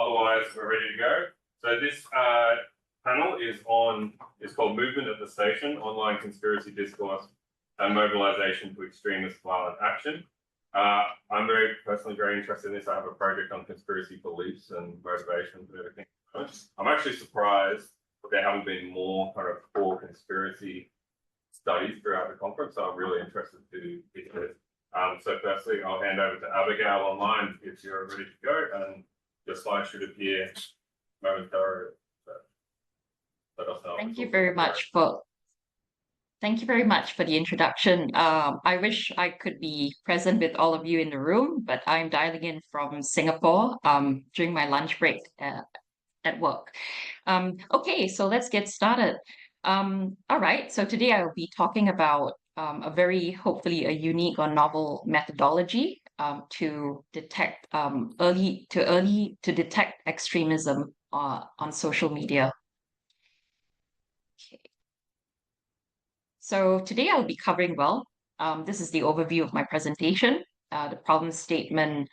Otherwise, we're ready to go. So this panel is called Movement at the Station, Online Conspiracy Discourse and Mobilisation to Extremist Violent Action. I'm personally very interested in this. I have a project on conspiracy beliefs and motivations and everything. I'm actually surprised that there haven't been more kind of core conspiracy studies throughout the conference, so I'm really interested to hear this. So firstly, I'll hand over to Abigail online if you're ready to go, and your slide should appear momentarily. Thank you very much for the introduction. I wish I could be present with all of you in the room, but I'm dialing in from Singapore during my lunch break at work. Okay, so let's get started. All right, so today I'll be talking about hopefully a unique or novel methodology to detect extremism on social media. Okay. So today I'll be covering, this is the overview of my presentation, the problem statement,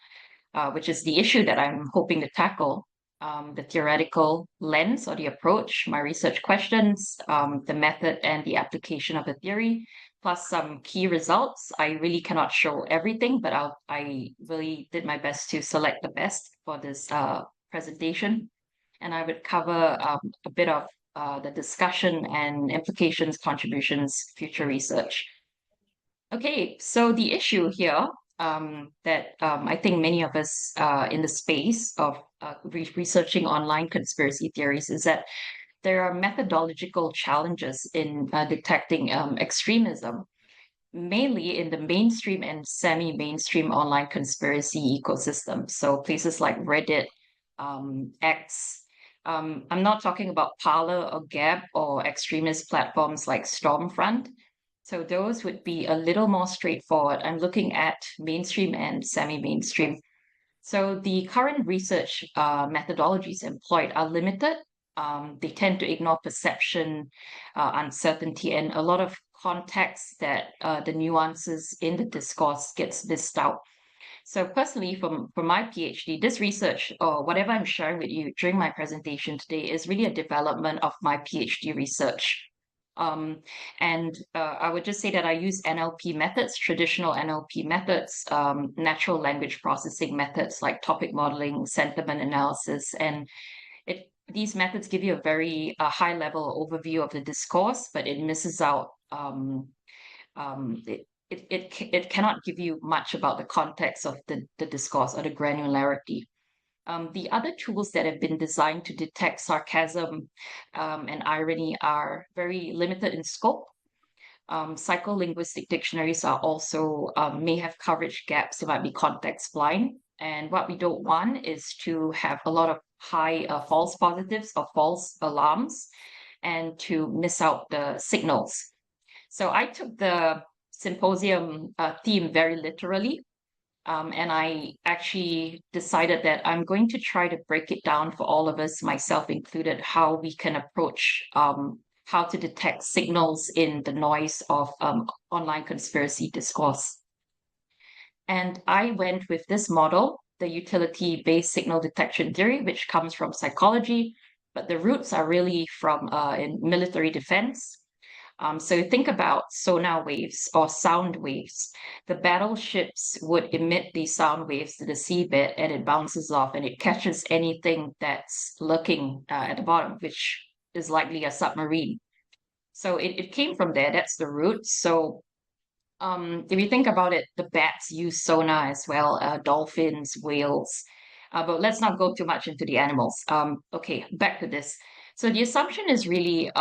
which is the issue that I'm hoping to tackle, the theoretical lens or the approach, my research questions, the method and the application of the theory, plus some key results. I really cannot show everything, but I really did my best to select the best for this presentation. And I would cover a bit of the discussion and implications, contributions, future research. Okay, so the issue here that I think many of us in the space of researching online conspiracy theories is that there are methodological challenges in detecting extremism, mainly in the mainstream and semi-mainstream online conspiracy ecosystem. So places like Reddit, X. I'm not talking about Parler or Gab or extremist platforms like Stormfront. So those would be a little more straightforward. I'm looking at mainstream and semi-mainstream. So the current research methodologies employed are limited. They tend to ignore perception, uncertainty, and a lot of context that the nuances in the discourse gets missed out. So personally, for my PhD, this research or whatever I'm sharing with you during my presentation today is really a development of my PhD research. And I would just say that I use NLP methods, traditional NLP methods, natural language processing methods like topic modeling, sentiment analysis, and these methods give you a very high-level overview of the discourse, but it misses out. It cannot give you much about the context of the discourse or the granularity. The other tools that have been designed to detect sarcasm and irony are very limited in scope. Psycholinguistic dictionaries are also may have coverage gaps. They might be context blind. And what we don't want is to have a lot of high false positives or false alarms and to miss out the signals. So I took the symposium theme very literally. And I actually decided that I'm going to try to break it down for all of us, myself included, how we can approach how to detect signals in the noise of online conspiracy discourse. And I went with this model, the utility-based signal detection theory, which comes from psychology, but the roots are really from in military defense. So think about sonar waves or sound waves. The battleships would emit these sound waves to the seabed and it bounces off and it catches anything that's lurking at the bottom, which is likely a submarine. So it came from there. That's the root. So if you think about it, the bats use sonar as well, dolphins, whales. But let's not go too much into the animals. Okay, back to this. So the assumption is really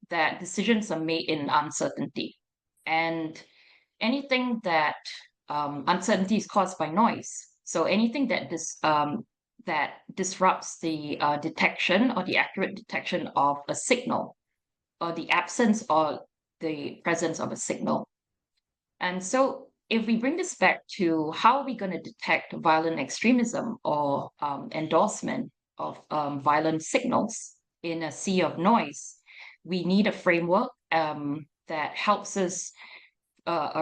that decisions are made in uncertainty. And anything that uncertainty is caused by noise. So anything that disrupts the detection or the accurate detection of a signal or the absence or the presence of a signal. And so if we bring this back to how are we going to detect violent extremism or endorsement of violent signals in a sea of noise, we need a framework that helps us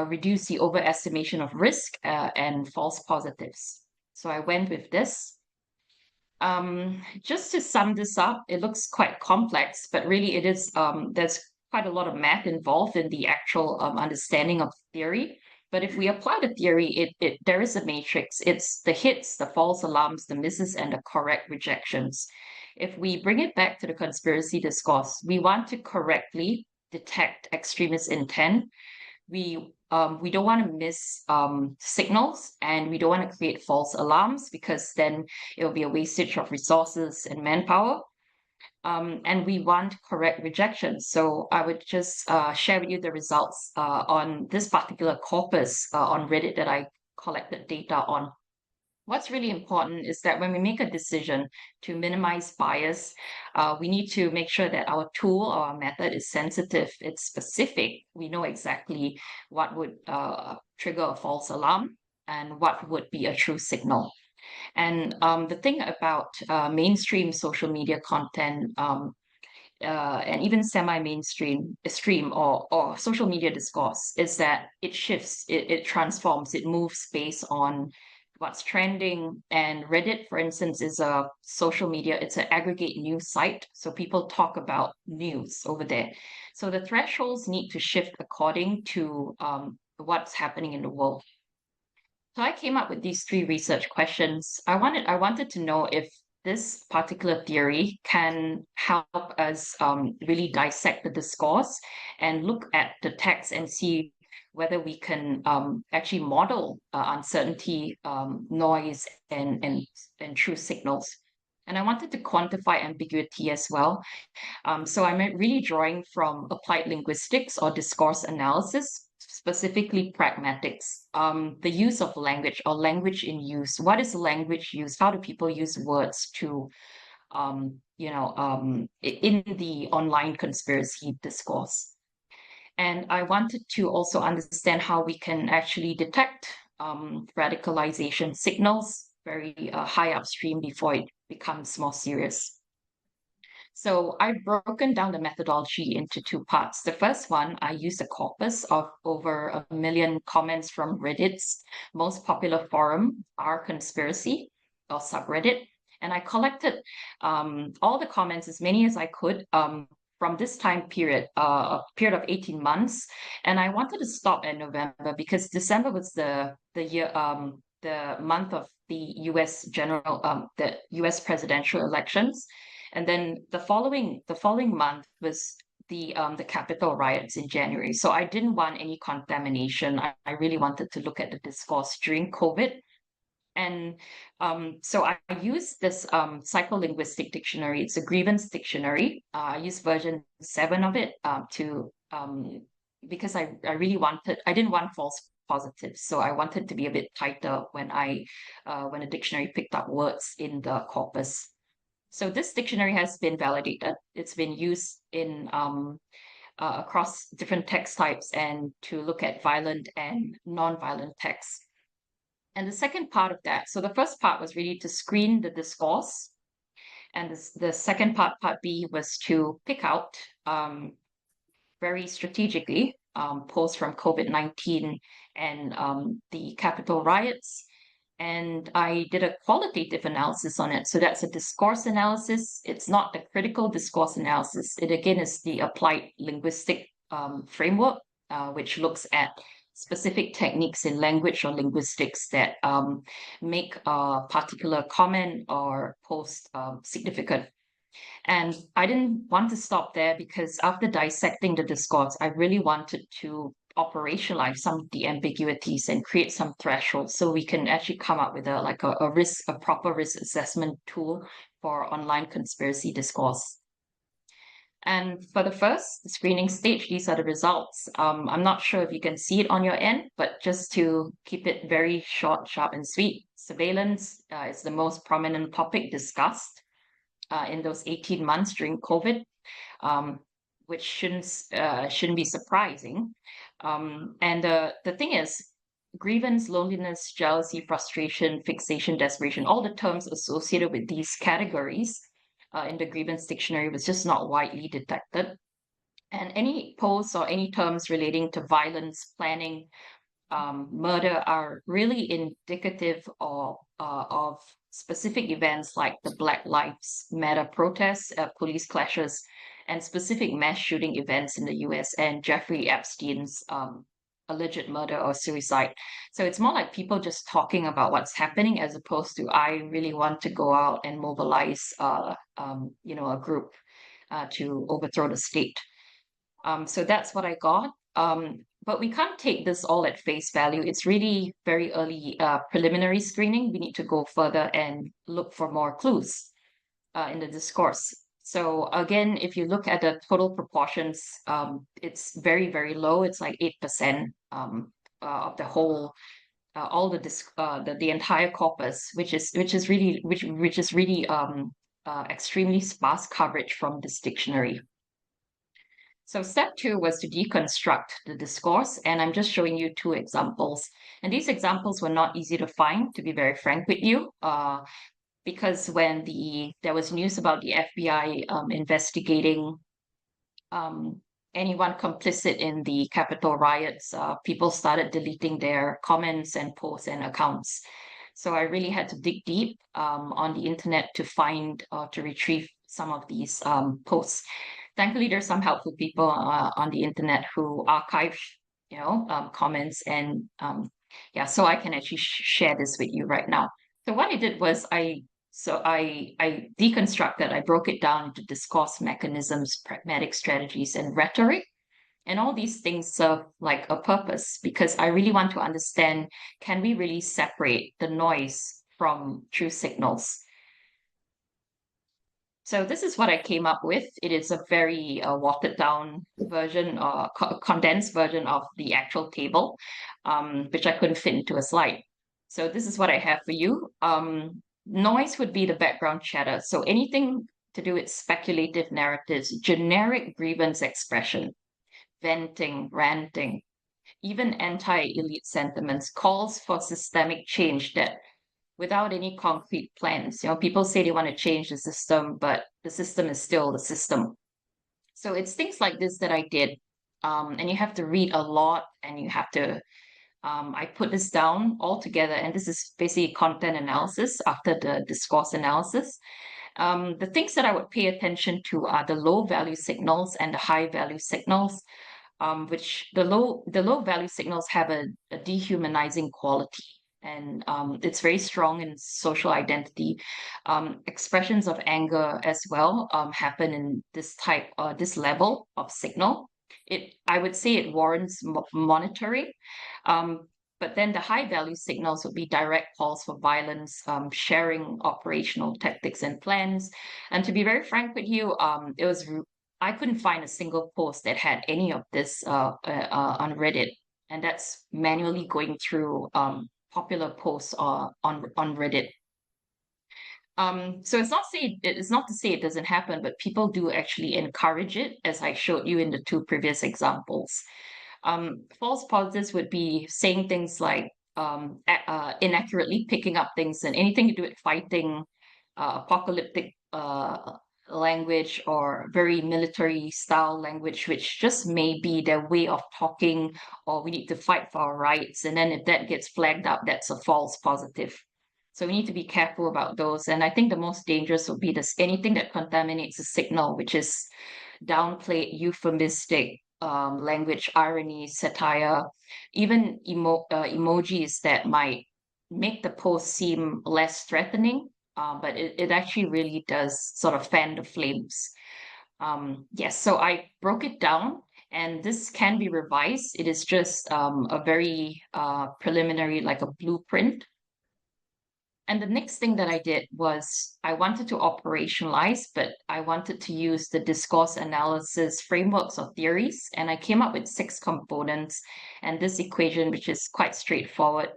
reduce the overestimation of risk and false positives. So I went with this. Just to sum this up, it looks quite complex, but really it is, there's quite a lot of math involved in the actual understanding of theory. But if we apply the theory, there is a matrix. It's the hits, the false alarms, the misses, and the correct rejections. If we bring it back to the conspiracy discourse, we want to correctly detect extremist intent. We don't want to miss signals, and we don't want to create false alarms, because then it will be a wastage of resources and manpower. And we want correct rejections. So I would just share with you the results on this particular corpus on Reddit that I collected data on. What's really important is that when we make a decision to minimize bias, we need to make sure that our tool or our method is sensitive, it's specific. We know exactly what would trigger a false alarm and what would be a true signal. And the thing about mainstream social media content, and even semi-mainstream stream or social media discourse, is that it shifts, it transforms, it moves based on what's trending. And Reddit, for instance, is a social media, it's an aggregate news site. So people talk about news over there. So the thresholds need to shift according to what's happening in the world. So I came up with these three research questions. I wanted to know if this particular theory can help us really dissect the discourse and look at the text and see whether we can actually model uncertainty, noise, and true signals. And I wanted to quantify ambiguity as well. So I'm really drawing from applied linguistics or discourse analysis, specifically pragmatics, the use of language or language in use. What is language used? How do people use words to, in the online conspiracy discourse? And I wanted to also understand how we can actually detect radicalization signals very high upstream before it becomes more serious. So I've broken down the methodology into two parts. The first one, I used a corpus of over 1 million comments from Reddit's most popular forum, r conspiracy, or subreddit. And I collected all the comments, as many as I could, from this time period, a period of 18 months. And I wanted to stop at November because December was the year, the month of the the US presidential elections. And then the following month was the Capitol riots in January. So I didn't want any contamination. I really wanted to look at the discourse during COVID. And so I used this psycholinguistic dictionary. It's a grievance dictionary. I used version 7 of it because I really I didn't want false positives. So I wanted to be a bit tighter when when a dictionary picked up words in the corpus. So this dictionary has been validated. It's been used in across different text types and to look at violent and non-violent texts. And the second part of that, so the first part was really to screen the discourse. And the second part, part B, was to pick out very strategically posts from COVID-19 and the Capitol riots. And I did a qualitative analysis on it. So that's a discourse analysis. It's not the critical discourse analysis. It again is the applied linguistic framework, which looks at specific techniques in language or linguistics that make a particular comment or post significant. And I didn't want to stop there because after dissecting the discourse, I really wanted to operationalize some of the ambiguities and create some thresholds so we can actually come up with a proper risk assessment tool for online conspiracy discourse. And for the first screening stage, these are the results. I'm not sure if you can see it on your end, but just to keep it very short, sharp, and sweet, surveillance is the most prominent topic discussed in those 18 months during COVID, which shouldn't be surprising. And the thing is, grievance, loneliness, jealousy, frustration, fixation, desperation, all the terms associated with these categories in the grievance dictionary was just not widely detected. And any posts or any terms relating to violence, planning, murder are really indicative of specific events like the Black Lives Matter protests, police clashes, and specific mass shooting events in the US and Jeffrey Epstein's alleged murder or suicide. So it's more like people just talking about what's happening as opposed to I really want to go out and mobilize, a group to overthrow the state. So that's what I got. But we can't take this all at face value. It's really very early preliminary screening. We need to go further and look for more clues in the discourse. So again, if you look at the total proportions, it's very, very low. It's like 8% of the whole, all the entire corpus, which is really extremely sparse coverage from this dictionary. So step 2 was to deconstruct the discourse, and I'm just showing you 2 examples. And these examples were not easy to find, to be very frank with you, because when there was news about the FBI investigating anyone complicit in the Capitol riots, people started deleting their comments and posts and accounts. So I really had to dig deep on the internet to find or to retrieve some of these posts. Thankfully, there's some helpful people on the internet who archive, comments and so I can actually share this with you right now. So what I did was I deconstructed, I broke it down into discourse mechanisms, pragmatic strategies, and rhetoric. And all these things serve like a purpose because I really want to understand, can we really separate the noise from true signals? So this is what I came up with. It is a very watered down version, condensed version of the actual table, which I couldn't fit into a slide. So this is what I have for you. Noise would be the background chatter. So anything to do with speculative narratives, generic grievance expression, venting, ranting, even anti-elite sentiments, calls for systemic change that without any concrete plans. People say they want to change the system, but the system is still the system. So it's things like this that I did. And you have to read a lot and you have to, I put this down all together, and this is basically content analysis after the discourse analysis. The things that I would pay attention to are the low value signals and the high value signals, which the low value signals have a dehumanizing quality. And it's very strong in social identity. Expressions of anger as well happen in this level of signal. I would say it warrants monitoring. But then the high value signals would be direct calls for violence, sharing operational tactics and plans. And to be very frank with you, I couldn't find a single post that had any of this on Reddit. And that's manually going through popular posts on Reddit. So it's not to say it doesn't happen, but people do actually encourage it, as I showed you in the 2 previous examples. False positives would be saying things like inaccurately picking up things and anything to do with fighting, apocalyptic language or very military style language, which just may be their way of talking, or we need to fight for our rights. And then if that gets flagged up, that's a false positive. So we need to be careful about those. And I think the most dangerous would be anything that contaminates the signal, which is downplayed, euphemistic language, irony, satire, even emojis that might make the post seem less threatening, but it actually really does sort of fan the flames. Yes, so I broke it down, and this can be revised. It is just a very preliminary, like a blueprint. And the next thing that I did was I wanted to operationalize, but I wanted to use the discourse analysis frameworks or theories. And I came up with 6 components and this equation, which is quite straightforward.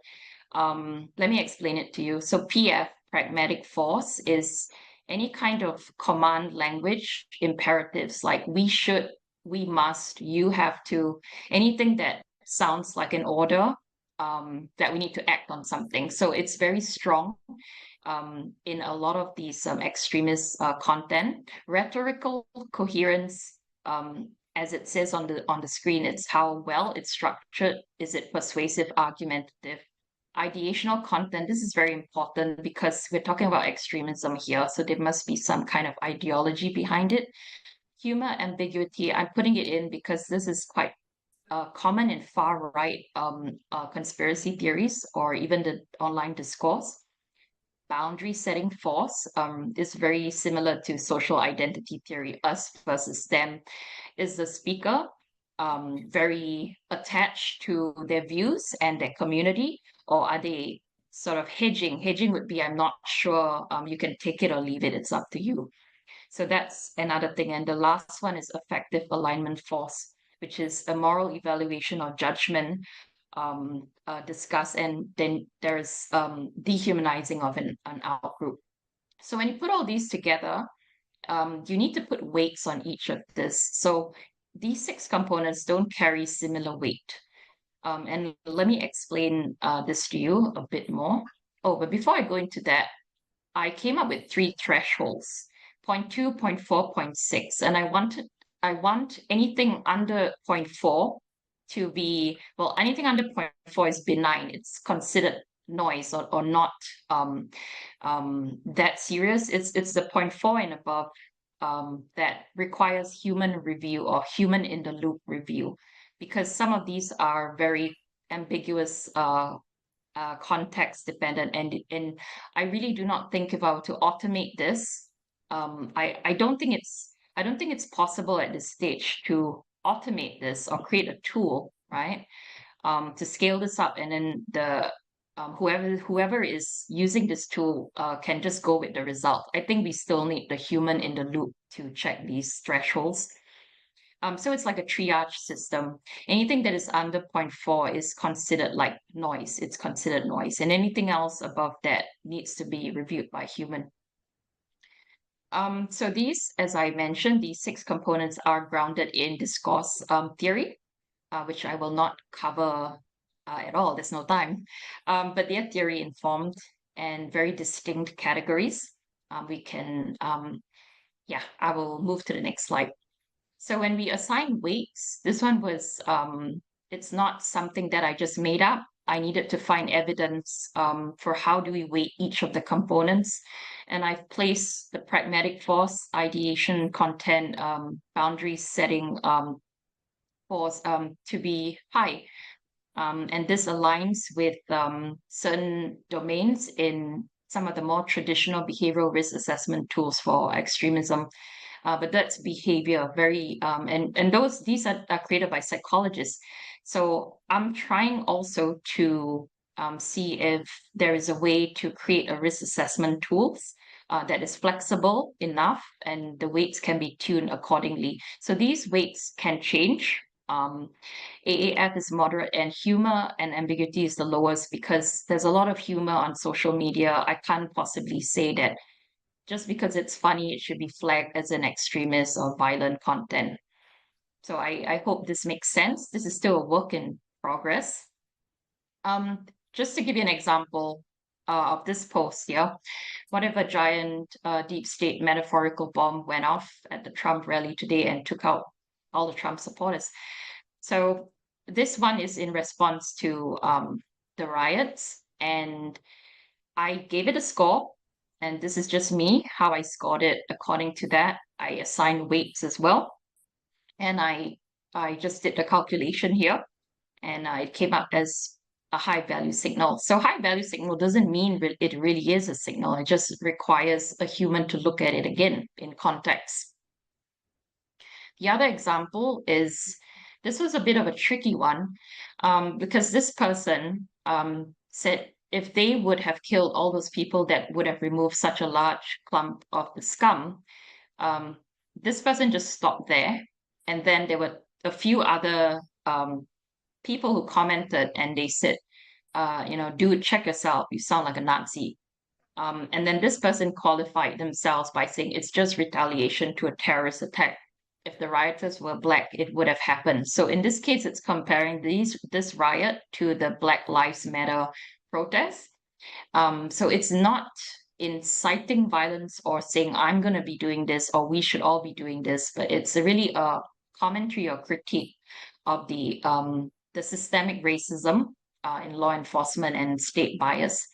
Let me explain it to you. So PF, pragmatic force, is any kind of command language imperatives like we should, we must, you have to, anything that sounds like an order, that we need to act on something. So it's very strong in a lot of these extremist content. Rhetorical coherence, as it says on the screen, it's how well it's structured. Is it persuasive, argumentative? Ideational content, this is very important because we're talking about extremism here, so there must be some kind of ideology behind it. Humor, ambiguity, I'm putting it in because this is quite common in far right conspiracy theories or even the online discourse. Boundary setting force is very similar to social identity theory, us versus them. Is the speaker very attached to their views and their community, or are they sort of hedging? Hedging would be, I'm not sure, you can take it or leave it, it's up to you. So that's another thing. And the last one is effective alignment force, which is a moral evaluation or judgment discussed, and then there's dehumanizing of an outgroup. So when you put all these together, you need to put weights on each of this. So these 6 components don't carry similar weight. And let me explain this to you a bit more. Oh, but before I go into that, I came up with 3 thresholds, 0.2, 0.4, 0.6, and I want anything under 0.4 to be, well, anything under 0.4 is benign. It's considered noise or not that serious. It's the 0.4 and above that requires human review or human in the loop review, because some of these are very ambiguous, context dependent, and I really do not think if I were to automate this, I don't think it's possible at this stage to automate this or create a tool, right? To scale this up, and then the whoever is using this tool can just go with the result. I think we still need the human in the loop to check these thresholds. So it's like a triage system. Anything that is under 0.4 is considered like noise. It's considered noise. And anything else above that needs to be reviewed by human. So these, as I mentioned, these 6 components are grounded in discourse theory, which I will not cover at all. There's no time. But they're theory informed and very distinct categories. We can, yeah, I will move to the next slide. So when we assign weights, this one was, it's not something that I just made up. I needed to find evidence for how do we weight each of the components. And I've placed the pragmatic force, ideation, content, boundary setting force to be high. And this aligns with certain domains in some of the more traditional behavioral risk assessment tools for extremism. But that's behavior, very and these are created by psychologists. So I'm trying also to see if there is a way to create a risk assessment tools that is flexible enough, and the weights can be tuned accordingly. So these weights can change. AAF is moderate, and humor and ambiguity is the lowest because there's a lot of humor on social media. I can't possibly say that just because it's funny, it should be flagged as an extremist or violent content. So I hope this makes sense. This is still a work in progress. Just to give you an example of this post here, what if a giant deep state metaphorical bomb went off at the Trump rally today and took out all the Trump supporters? So this one is in response to the riots, and I gave it a score. And this is just me, how I scored it. According to that, I assigned weights as well. And I just did the calculation here, and it came up as a high value signal. So high value signal doesn't mean it really is a signal. It just requires a human to look at it again in context. The other example is, this was a bit of a tricky one because this person said if they would have killed all those people that would have removed such a large clump of the scum, this person just stopped there. And then there were a few other people who commented, and they said, dude, check yourself. You sound like a Nazi. And then this person qualified themselves by saying it's just retaliation to a terrorist attack. If the rioters were Black, it would have happened. So in this case, it's comparing this riot to the Black Lives Matter protest. So it's not inciting violence or saying I'm going to be doing this or we should all be doing this, but it's really a commentary or critique of the systemic racism in law enforcement and state bias.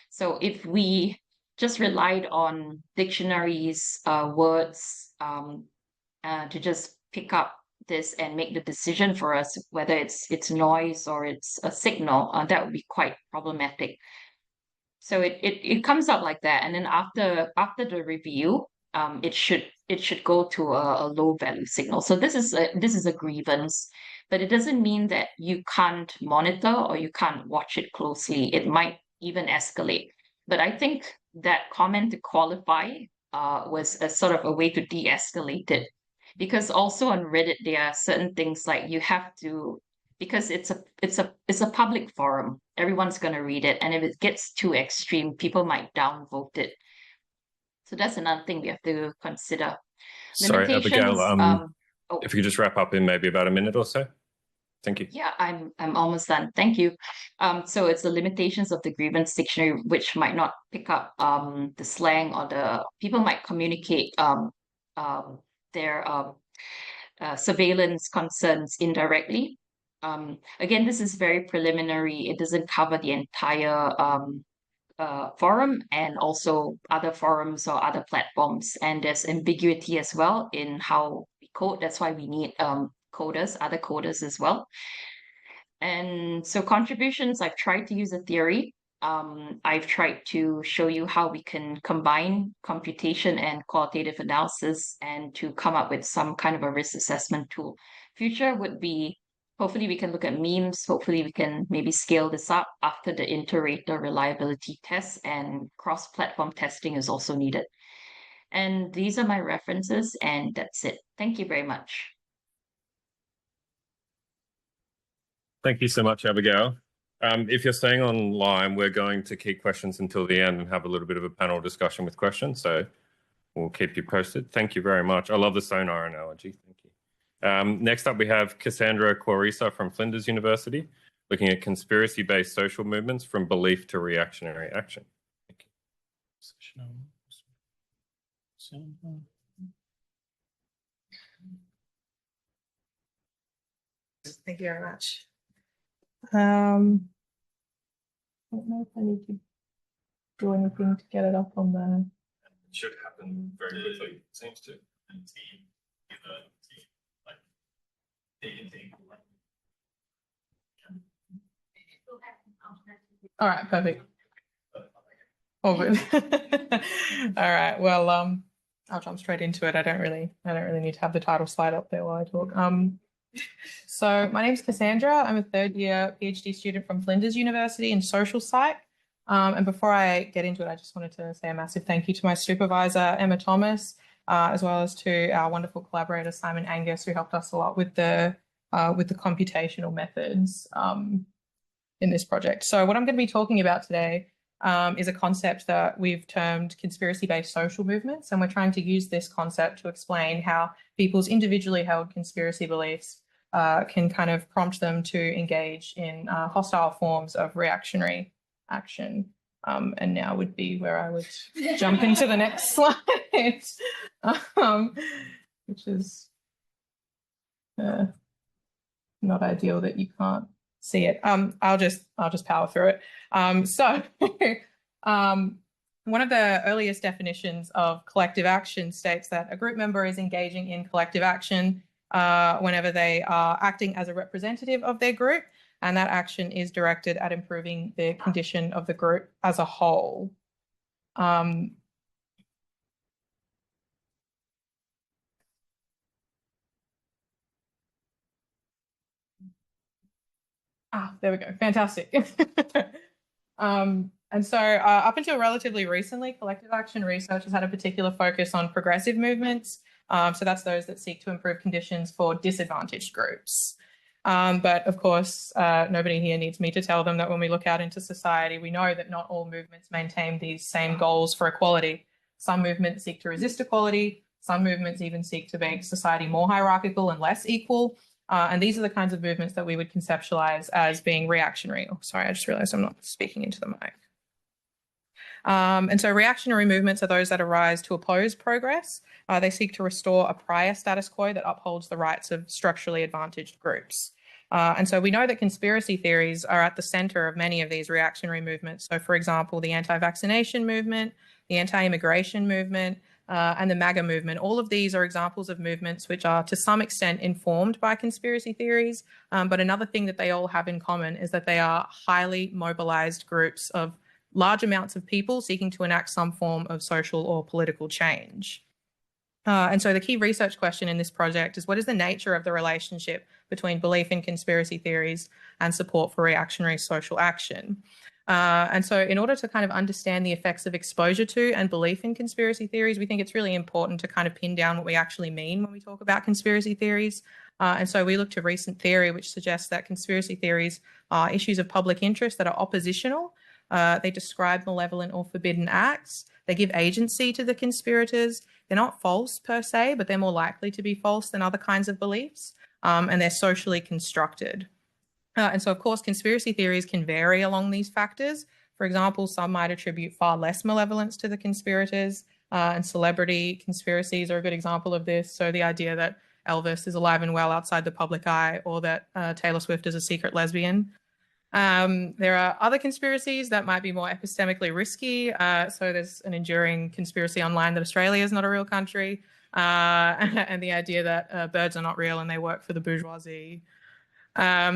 So if we just relied on dictionaries, words, to just pick up this and make the decision for us, whether it's noise or it's a signal, that would be quite problematic. So it comes up like that, and then after the review, it should go to a low value signal. So this is a grievance, but it doesn't mean that you can't monitor or you can't watch it closely. It might even escalate. But I think that comment to qualify was a sort of a way to de-escalate it. Because also on Reddit there are certain things like you have to, because it's a public forum. Everyone's going to read it, and if it gets too extreme, people might downvote it. So that's another thing we have to consider. Sorry, Abigail, Oh, if you could just wrap up in maybe about a minute or so. Thank you. yeah, I'm almost done. Thank you. So it's the limitations of the grievance dictionary, which might not pick up the slang, or the people might communicate their surveillance concerns indirectly. Again, this is very preliminary. It doesn't cover the entire forum and also other forums or other platforms. And there's ambiguity as well in how we code. That's why we need coders, other coders as well. And so contributions, I've tried to use a theory. I've tried to show you how we can combine computation and qualitative analysis and to come up with some kind of a risk assessment tool. Future would be, hopefully we can look at memes. Hopefully we can maybe scale this up after the inter-rater reliability tests, and cross-platform testing is also needed. And these are my references, and that's it. Thank you very much. Thank you so much, Abigail. If you're staying online, we're going to keep questions until the end and have a little bit of a panel discussion with questions. So we'll keep you posted. Thank you very much. I love the sonar analogy. Thank you. Next up, we have Cassandra Quarisa from Flinders University, looking at conspiracy-based social movements from belief to reactionary action. Thank you. Thank you very much. I don't know if I need to do anything to get it up on the. It should happen very quickly, it seems to. All right, perfect. All good. All right. Well, I'll jump straight into it. I don't really need to have the title slide up there while I talk. So my name is Cassandra. I'm a third-year PhD student from Flinders University in social psych. And before I get into it, I just wanted to say a massive thank you to my supervisor, Emma Thomas, as well as to our wonderful collaborator, Simon Angus, who helped us a lot with the computational methods in this project. So what I'm going to be talking about today is a concept that we've termed conspiracy-based social movements. And we're trying to use this concept to explain how people's individually held conspiracy beliefs can kind of prompt them to engage in hostile forms of reactionary action. And now would be where I would jump into the next slide, which is not ideal that you can't see it. I'll just power through it. So one of the earliest definitions of collective action states that a group member is engaging in collective action whenever they are acting as a representative of their group, and that action is directed at improving the condition of the group as a whole. There we go. Fantastic. And so up until relatively recently, collective action research has had a particular focus on progressive movements. So that's those that seek to improve conditions for disadvantaged groups. But of course, nobody here needs me to tell them that when we look out into society, we know that not all movements maintain these same goals for equality. Some movements seek to resist equality. Some movements even seek to make society more hierarchical and less equal. And these are the kinds of movements that we would conceptualize as being reactionary. Oh, sorry, I just realized I'm not speaking into the mic. And so reactionary movements are those that arise to oppose progress. They seek to restore a prior status quo that upholds the rights of structurally advantaged groups. And so we know that conspiracy theories are at the center of many of these reactionary movements. So, for example, the anti-vaccination movement, the anti-immigration movement, and the MAGA movement. All of these are examples of movements which are to some extent informed by conspiracy theories. But another thing that they all have in common is that they are highly mobilized groups of large amounts of people seeking to enact some form of social or political change. And so the key research question in this project is, what is the nature of the relationship between belief in conspiracy theories and support for reactionary social action? And so in order to kind of understand the effects of exposure to and belief in conspiracy theories, we think it's really important to kind of pin down what we actually mean when we talk about conspiracy theories. And so we look to recent theory, which suggests that conspiracy theories are issues of public interest that are oppositional. They describe malevolent or forbidden acts. They give agency to the conspirators. They're not false per se, but they're more likely to be false than other kinds of beliefs. And they're socially constructed. And so, of course, conspiracy theories can vary along these factors. For example, some might attribute far less malevolence to the conspirators, and celebrity conspiracies are a good example of this. So the idea that Elvis is alive and well outside the public eye, or that Taylor Swift is a secret lesbian. There are other conspiracies that might be more epistemically risky. So there's an enduring conspiracy online that Australia is not a real country, and the idea that birds are not real and they work for the bourgeoisie. But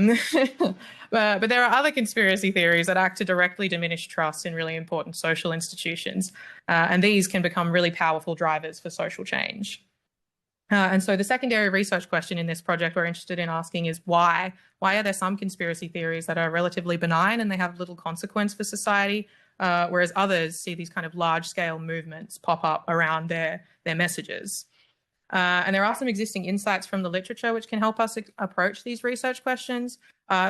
there are other conspiracy theories that act to directly diminish trust in really important social institutions, and these can become really powerful drivers for social change. And so the secondary research question in this project we're interested in asking is why? Why are there some conspiracy theories that are relatively benign and they have little consequence for society, whereas others see these kind of large-scale movements pop up around their messages? And there are some existing insights from the literature which can help us approach these research questions.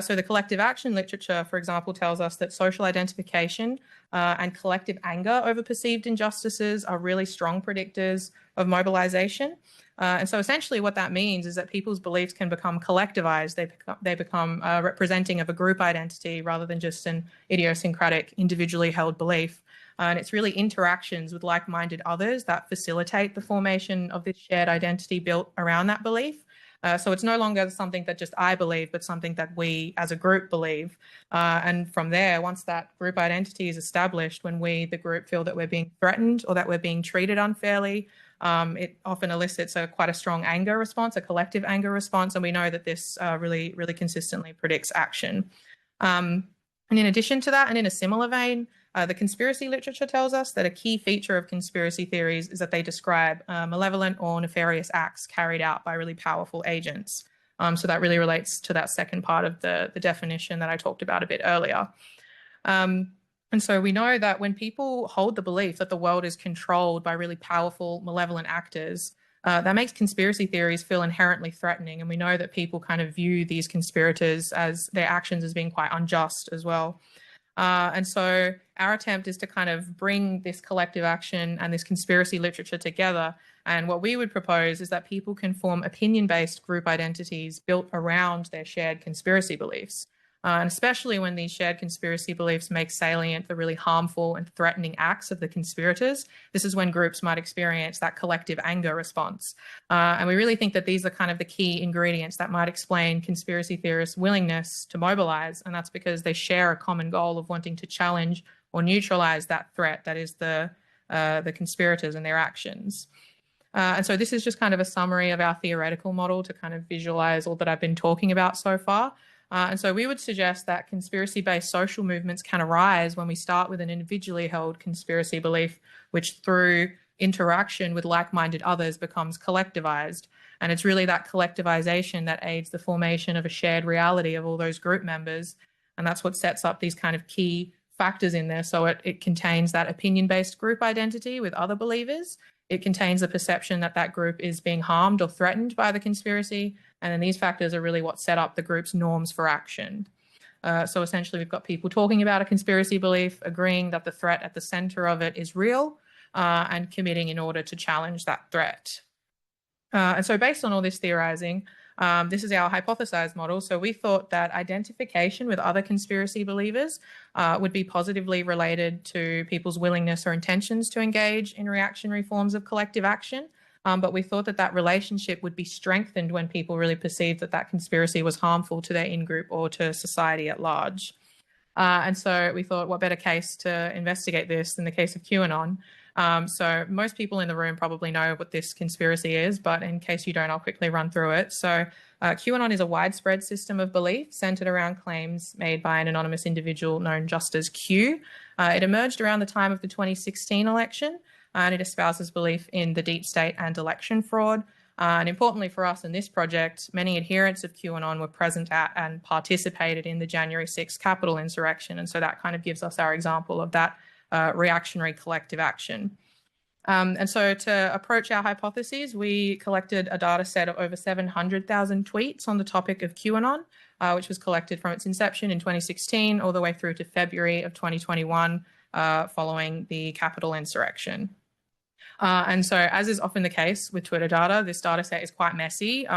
So the collective action literature, for example, tells us that social identification and collective anger over perceived injustices are really strong predictors of mobilization. And so essentially what that means is that people's beliefs can become collectivized. They become representing of a group identity rather than just an idiosyncratic, individually held belief. And it's really interactions with like-minded others that facilitate the formation of this shared identity built around that belief. So it's no longer something that just I believe, but something that we as a group believe. And from there, once that group identity is established, when we, the group, feel that we're being threatened or that we're being treated unfairly, it often elicits quite a strong anger response, a collective anger response. And we know that this really consistently predicts action. And in addition to that, and in a similar vein, the conspiracy literature tells us that a key feature of conspiracy theories is that they describe malevolent or nefarious acts carried out by really powerful agents. So that really relates to that second part of the definition that I talked about a bit earlier. And so we know that when people hold the belief that the world is controlled by really powerful, malevolent actors, that makes conspiracy theories feel inherently threatening. And we know that people kind of view these conspirators as their actions as being quite unjust as well. And so our attempt is to kind of bring this collective action and this conspiracy literature together. And what we would propose is that people can form opinion-based group identities built around their shared conspiracy beliefs. And especially when these shared conspiracy beliefs make salient the really harmful and threatening acts of the conspirators, this is when groups might experience that collective anger response. And we really think that these are kind of the key ingredients that might explain conspiracy theorists' willingness to mobilize. And that's because they share a common goal of wanting to challenge or neutralize that threat that is the conspirators and their actions. And so this is just kind of a summary of our theoretical model to kind of visualize all that I've been talking about so far. And so we would suggest that conspiracy-based social movements can arise when we start with an individually held conspiracy belief, which through interaction with like-minded others becomes collectivized. And it's really that collectivization that aids the formation of a shared reality of all those group members. And that's what sets up these kind of key factors in there. So it contains that opinion-based group identity with other believers. It contains the perception that that group is being harmed or threatened by the conspiracy. And then these factors are really what set up the group's norms for action. So essentially, we've got people talking about a conspiracy belief, agreeing that the threat at the center of it is real, and committing in order to challenge that threat. And so based on all this theorizing, this is our hypothesized model. So we thought that identification with other conspiracy believers would be positively related to people's willingness or intentions to engage in reactionary forms of collective action. But we thought that that relationship would be strengthened when people really perceived that that conspiracy was harmful to their in-group or to society at large. And so we thought, what better case to investigate this than the case of QAnon? So most people in the room probably know what this conspiracy is, but in case you don't, I'll quickly run through it. So QAnon is a widespread system of belief centered around claims made by an anonymous individual known just as Q. It emerged around the time of the 2016 election, and it espouses belief in the deep state and election fraud. And importantly for us in this project, many adherents of QAnon were present at and participated in the January 6th Capitol insurrection. And so that kind of gives us our example of that reactionary collective action. And so to approach our hypotheses, we collected a data set of over 700,000 tweets on the topic of QAnon, which was collected from its inception in 2016 all the way through to February of 2021 following the Capitol insurrection. And so, as is often the case with Twitter data, this data set is quite messy.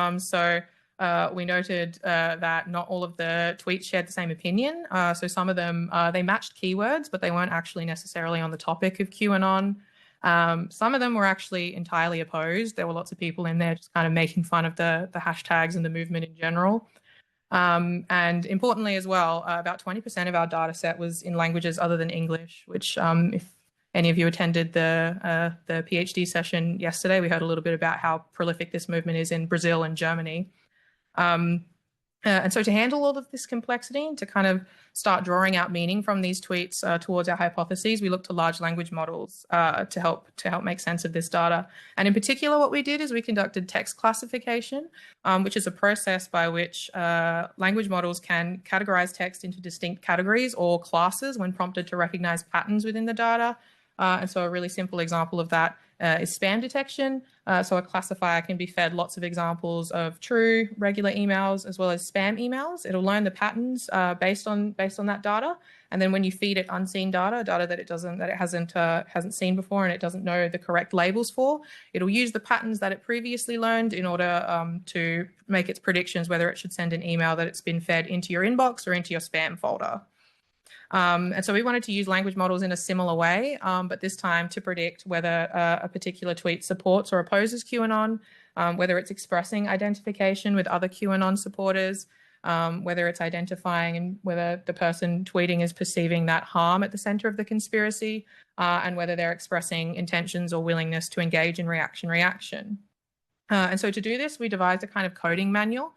We noted that not all of the tweets shared the same opinion. So some of them, they matched keywords, but they weren't actually necessarily on the topic of QAnon. Some of them were actually entirely opposed. There were lots of people in there just kind of making fun of the hashtags and the movement in general. And importantly as well, about 20% of our data set was in languages other than English, which if any of you attended the PhD session yesterday, we heard a little bit about how prolific this movement is in Brazil and Germany. And so to handle all of this complexity and to kind of start drawing out meaning from these tweets towards our hypotheses, we looked to large language models to help make sense of this data. And in particular, what we did is we conducted text classification, which is a process by which language models can categorize text into distinct categories or classes when prompted to recognize patterns within the data. And so a really simple example of that is spam detection. So a classifier can be fed lots of examples of true, regular emails, as well as spam emails. It'll learn the patterns based on that data. And then when you feed it unseen data that it hasn't seen before and it doesn't know the correct labels for, it'll use the patterns that it previously learned in order to make its predictions whether it should send an email that it's been fed into your inbox or into your spam folder. And so we wanted to use language models in a similar way, but this time to predict whether a particular tweet supports or opposes QAnon, whether it's expressing identification with other QAnon supporters, whether it's identifying and whether the person tweeting is perceiving that harm at the center of the conspiracy, and whether they're expressing intentions or willingness to engage in reaction. And so to do this, we devised a kind of coding manual.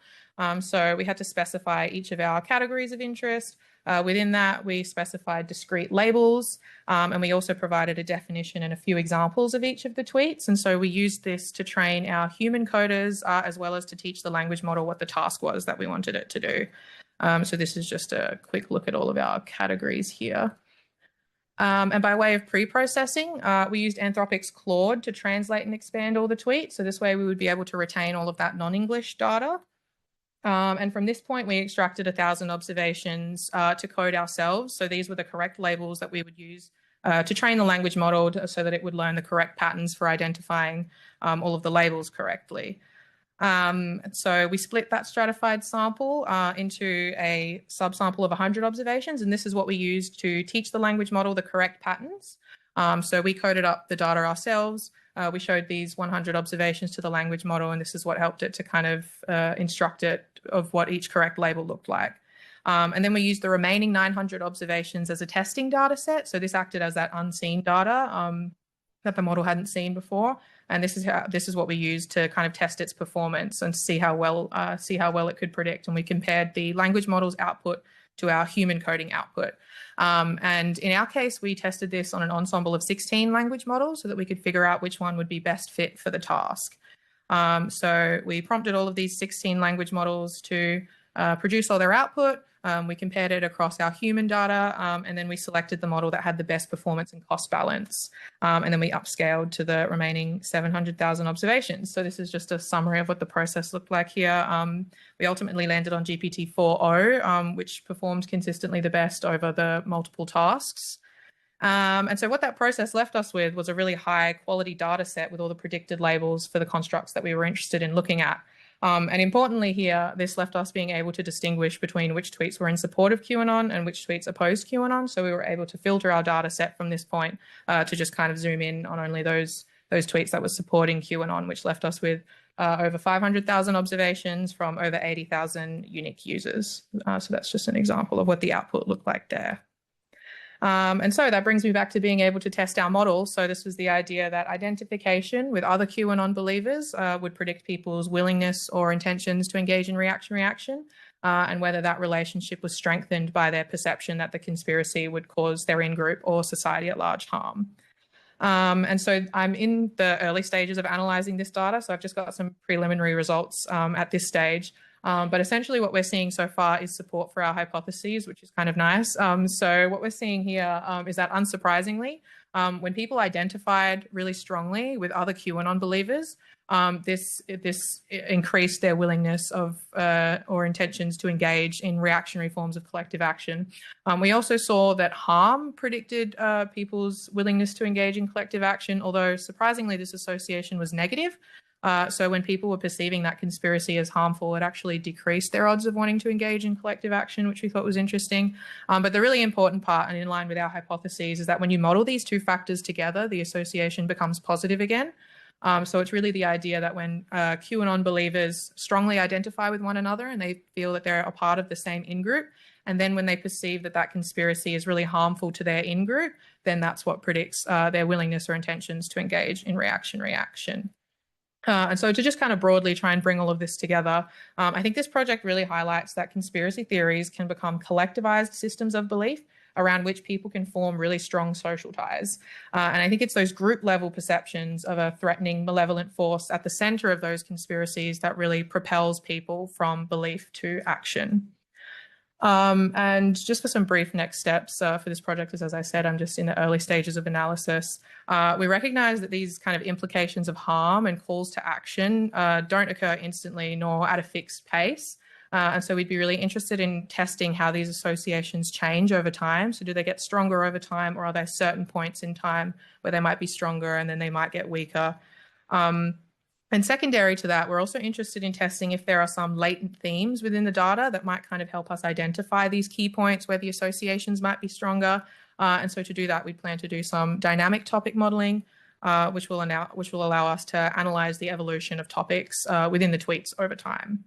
So we had to specify each of our categories of interest. Within that, we specified discrete labels, and we also provided a definition and a few examples of each of the tweets. And so we used this to train our human coders, as well as to teach the language model what the task was that we wanted it to do. So this is just a quick look at all of our categories here. And by way of pre-processing, we used Anthropic's Claude to translate and expand all the tweets. So this way we would be able to retain all of that non-English data. And from this point, we extracted 1,000 observations to code ourselves. So these were the correct labels that we would use to train the language model so that it would learn the correct patterns for identifying all of the labels correctly. So we split that stratified sample into a subsample of 100 observations, and this is what we used to teach the language model the correct patterns. So we coded up the data ourselves. We showed these 100 observations to the language model, and this is what helped it to kind of instruct it of what each correct label looked like. And then we used the remaining 900 observations as a testing data set. So this acted as that unseen data that the model hadn't seen before. And this is what we used to kind of test its performance and see how well it could predict. And we compared the language model's output to our human coding output. And in our case, we tested this on an ensemble of 16 language models so that we could figure out which one would be best fit for the task. So we prompted all of these 16 language models to produce all their output. We compared it across our human data, and then we selected the model that had the best performance and cost balance. And then we upscaled to the remaining 700,000 observations. So this is just a summary of what the process looked like here. We ultimately landed on GPT-4o, which performed consistently the best over the multiple tasks. And so what that process left us with was a really high quality data set with all the predicted labels for the constructs that we were interested in looking at. And importantly here, this left us being able to distinguish between which tweets were in support of QAnon and which tweets opposed QAnon. So we were able to filter our data set from this point to just kind of zoom in on only those those tweets that were supporting QAnon, which left us with over 500,000 observations from over 80,000 unique users. So that's just an example of what the output looked like there. And so that brings me back to being able to test our model. So this was the idea that identification with other QAnon believers would predict people's willingness or intentions to engage in reaction, and whether that relationship was strengthened by their perception that the conspiracy would cause their in-group or society at large harm. And so I'm in the early stages of analyzing this data. So I've just got some preliminary results at this stage. But essentially what we're seeing so far is support for our hypotheses, which is kind of nice. So what we're seeing here is that unsurprisingly, when people identified really strongly with other QAnon believers, this increased their willingness of or intentions to engage in reactionary forms of collective action. We also saw that harm predicted people's willingness to engage in collective action, although surprisingly this association was negative. So when people were perceiving that conspiracy as harmful, it actually decreased their odds of wanting to engage in collective action, which we thought was interesting. But the really important part, and in line with our hypotheses, is that when you model these two factors together, the association becomes positive again. So it's really the idea that when QAnon believers strongly identify with one another and they feel that they're a part of the same in-group, and then when they perceive that that conspiracy is really harmful to their in-group, then that's what predicts their willingness or intentions to engage in reaction. And so to just kind of broadly try and bring all of this together, I think this project really highlights that conspiracy theories can become collectivized systems of belief around which people can form really strong social ties. And I think it's those group level perceptions of a threatening, malevolent force at the center of those conspiracies that really propels people from belief to action. And just for some brief next steps for this project, as I said, I'm just in the early stages of analysis. We recognize that these kind of implications of harm and calls to action don't occur instantly nor at a fixed pace. And so we'd be really interested in testing how these associations change over time. So do they get stronger over time, or are there certain points in time where they might be stronger and then they might get weaker? And secondary to that, we're also interested in testing if there are some latent themes within the data that might kind of help us identify these key points where the associations might be stronger. And so to do that, we plan to do some dynamic topic modeling, which will allow us to analyze the evolution of topics within the tweets over time.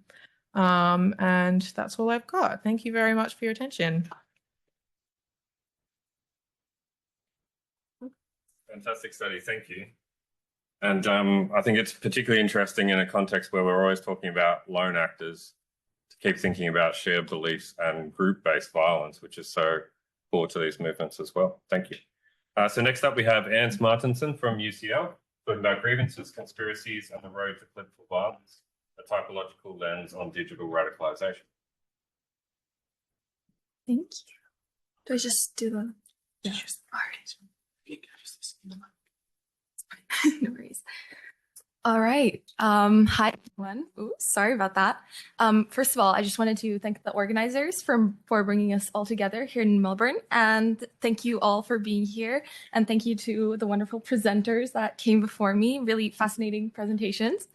And that's all I've got. Thank you very much for your attention. Fantastic study, thank you. And I think it's particularly interesting in a context where we're always talking about lone actors to keep thinking about shared beliefs and group-based violence, which is so core to these movements as well. Thank you. So next up we have Ernst Martinson from UCL, talking about grievances, conspiracies, and the road to political violence, a typological lens on digital radicalization. Thank you. Do I just do the... Yeah. All right. No worries. All right. Hi, everyone. Ooh, sorry about that. First of all, I just wanted to thank the organizers for bringing us all together here in Melbourne. And thank you all for being here. And thank you to the wonderful presenters that came before me. Really fascinating presentations.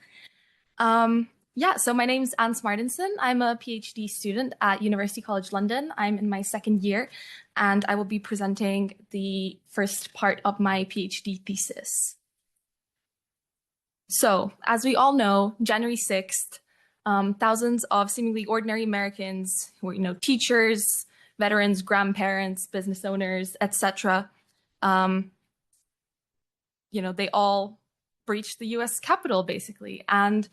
Yeah, so my name's Ernst Martinson. I'm a PhD student at University College London. I'm in my second year, and I will be presenting the first part of my PhD thesis. So, as we all know, January 6th, thousands of seemingly ordinary Americans who were, teachers, veterans, grandparents, business owners, etc., they all breached the US Capitol, basically. And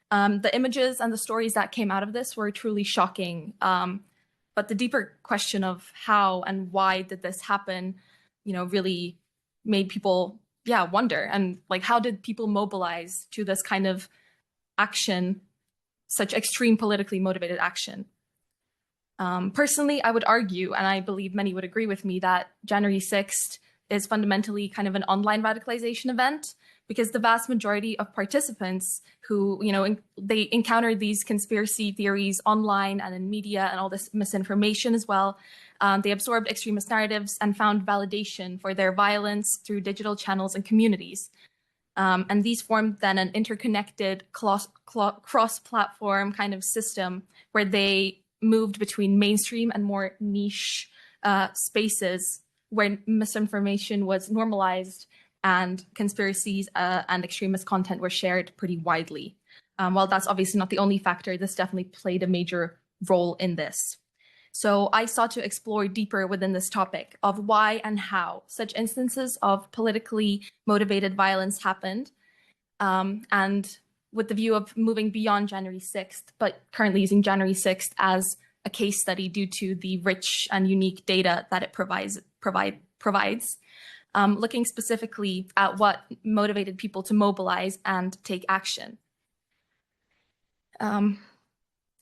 the images and the stories that came out of this were truly shocking. But the deeper question of how and why did this happen, really made people, wonder. And how did people mobilize to this kind of action, such extreme politically motivated action? Personally, I would argue, and I believe many would agree with me, that January 6th is fundamentally kind of an online radicalization event, because the vast majority of participants who, they encountered these conspiracy theories online and in media and all this misinformation as well. They absorbed extremist narratives and found validation for their violence through digital channels and communities. And these formed then an interconnected cross-platform kind of system where they moved between mainstream and more niche spaces where misinformation was normalized and conspiracies and extremist content were shared pretty widely. While that's obviously not the only factor, this definitely played a major role in this. So I sought to explore deeper within this topic of why and how such instances of politically motivated violence happened, and with the view of moving beyond January 6th, but currently using January 6th as a case study due to the rich and unique data that it provides, looking specifically at what motivated people to mobilize and take action.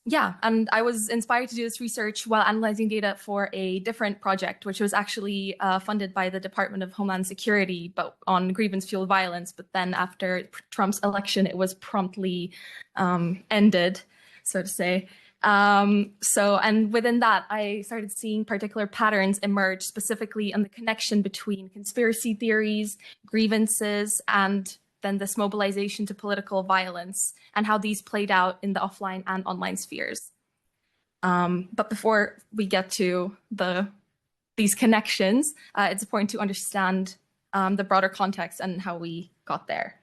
Yeah, and I was inspired to do this research while analyzing data for a different project, which was actually funded by the Department of Homeland Security, but on grievance-fueled violence. But then after Trump's election, it was promptly ended, so to say. And within that, I started seeing particular patterns emerge, specifically in the connection between conspiracy theories, grievances, and then this mobilization to political violence, and how these played out in the offline and online spheres. But before we get to these connections, it's important to understand the broader context and how we got there.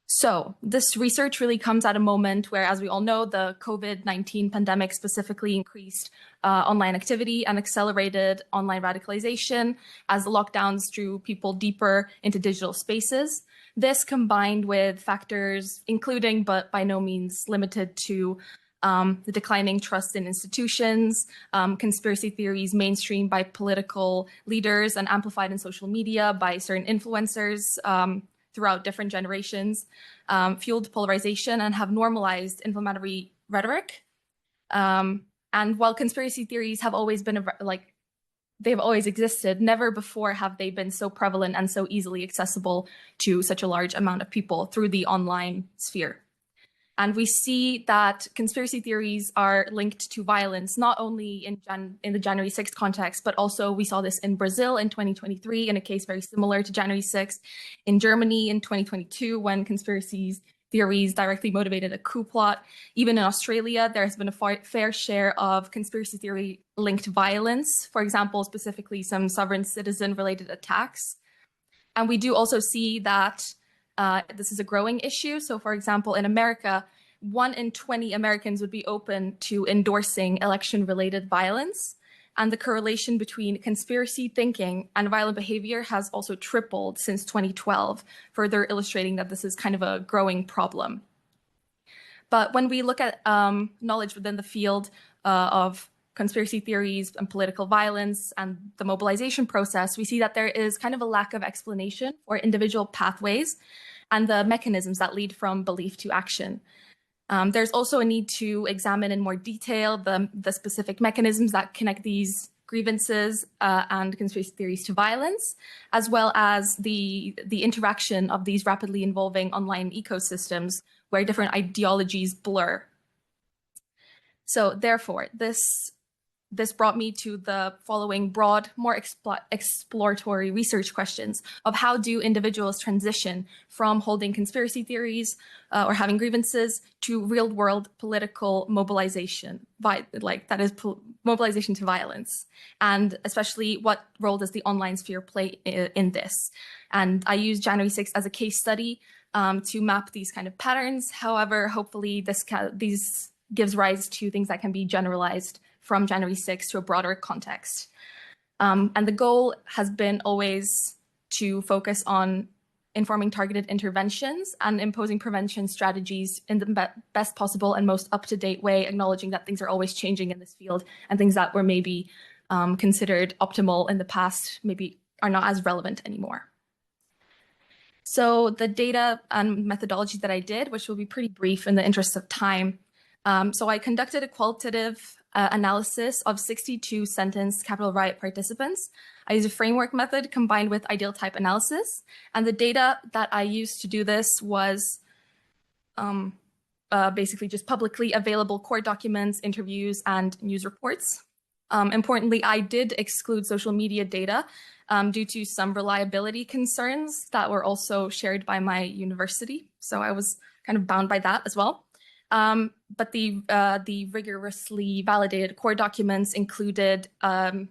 So this research really comes at a moment where, as we all know, the COVID-19 pandemic specifically increased online activity and accelerated online radicalization as the lockdowns drew people deeper into digital spaces. This, combined with factors including, but by no means limited to, the declining trust in institutions, conspiracy theories mainstreamed by political leaders and amplified in social media by certain influencers throughout different generations, fueled polarization and have normalized inflammatory rhetoric. And while conspiracy theories have always been they've always existed, never before have they been so prevalent and so easily accessible to such a large amount of people through the online sphere. And we see that conspiracy theories are linked to violence, not only in the January 6th context, but also we saw this in Brazil in 2023 in a case very similar to January 6th, in Germany in 2022 when conspiracy theories directly motivated a coup plot. Even in Australia, there has been a fair share of conspiracy theory linked violence, for example, specifically some sovereign citizen related attacks. And we do also see that this is a growing issue. So for example, in America, 1 in 20 Americans would be open to endorsing election related violence. And the correlation between conspiracy thinking and violent behavior has also tripled since 2012, further illustrating that this is kind of a growing problem. But when we look at knowledge within the field of conspiracy theories and political violence and the mobilization process, we see that there is kind of a lack of explanation for individual pathways and the mechanisms that lead from belief to action. There's also a need to examine in more detail the specific mechanisms that connect these grievances and conspiracy theories to violence, as well as the interaction of these rapidly evolving online ecosystems where different ideologies blur. So therefore, this brought me to the following broad, more exploratory research questions of how do individuals transition from holding conspiracy theories or having grievances to real-world political mobilization, mobilization to violence, and especially what role does the online sphere play in this? And I use January 6th as a case study to map these kind of patterns. However, hopefully these gives rise to things that can be generalized from January 6th to a broader context. And the goal has been always to focus on informing targeted interventions and imposing prevention strategies in the best possible and most up-to-date way, acknowledging that things are always changing in this field and things that were maybe considered optimal in the past maybe are not as relevant anymore. So the data and methodology that I did, which will be pretty brief in the interest of time. So I conducted a qualitative analysis of 62 sentenced Capitol riot participants. I used a framework method combined with ideal type analysis. And the data that I used to do this was basically just publicly available court documents, interviews, and news reports. Importantly, I did exclude social media data due to some reliability concerns that were also shared by my university. So I was kind of bound by that as well. But the rigorously validated core documents included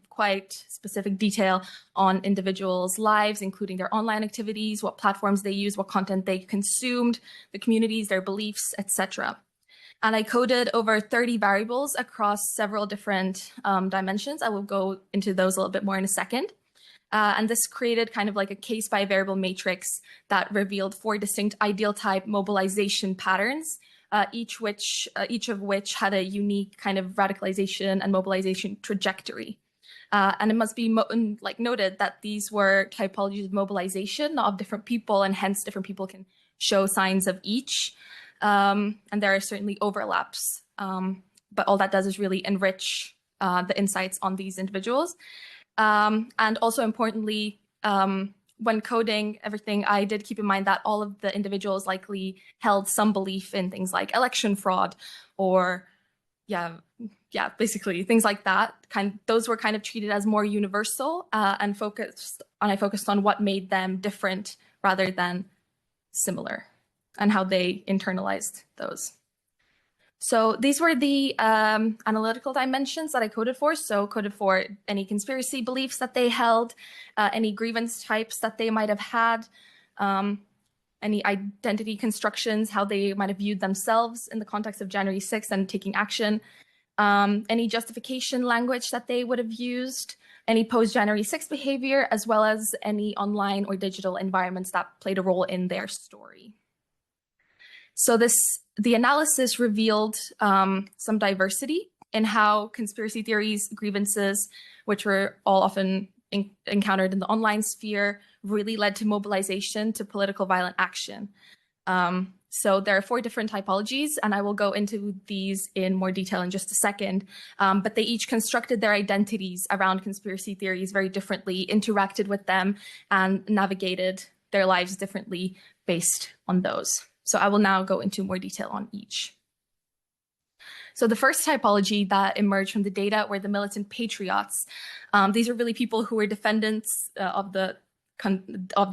quite specific detail on individuals' lives, including their online activities, what platforms they use, what content they consumed, the communities, their beliefs, etc. And I coded over 30 variables across several different dimensions. I will go into those a little bit more in a second. And this created kind of like a case by variable matrix that revealed 4 distinct ideal type mobilization patterns, each of which had a unique kind of radicalization and mobilization trajectory. And it must be noted that these were typologies of mobilization, not of different people, and hence different people can show signs of each. And there are certainly overlaps, but all that does is really enrich the insights on these individuals. And also importantly, when coding everything, I did keep in mind that all of the individuals likely held some belief in things like election fraud or, basically things like that. Those were kind of treated as more universal and I focused on what made them different rather than similar and how they internalized those. So these were the analytical dimensions that I coded for. So coded for any conspiracy beliefs that they held, any grievance types that they might have had, any identity constructions, how they might have viewed themselves in the context of January 6th and taking action, any justification language that they would have used, any post-January 6th behavior, as well as any online or digital environments that played a role in their story. So the analysis revealed some diversity in how conspiracy theories, grievances, which were all often encountered in the online sphere, really led to mobilization to political violent action. So there are 4 different typologies, and I will go into these in more detail in just a second. But they each constructed their identities around conspiracy theories very differently, interacted with them, and navigated their lives differently based on those. So I will now go into more detail on each. So the first typology that emerged from the data were the militant patriots. These are really people who were defendants of the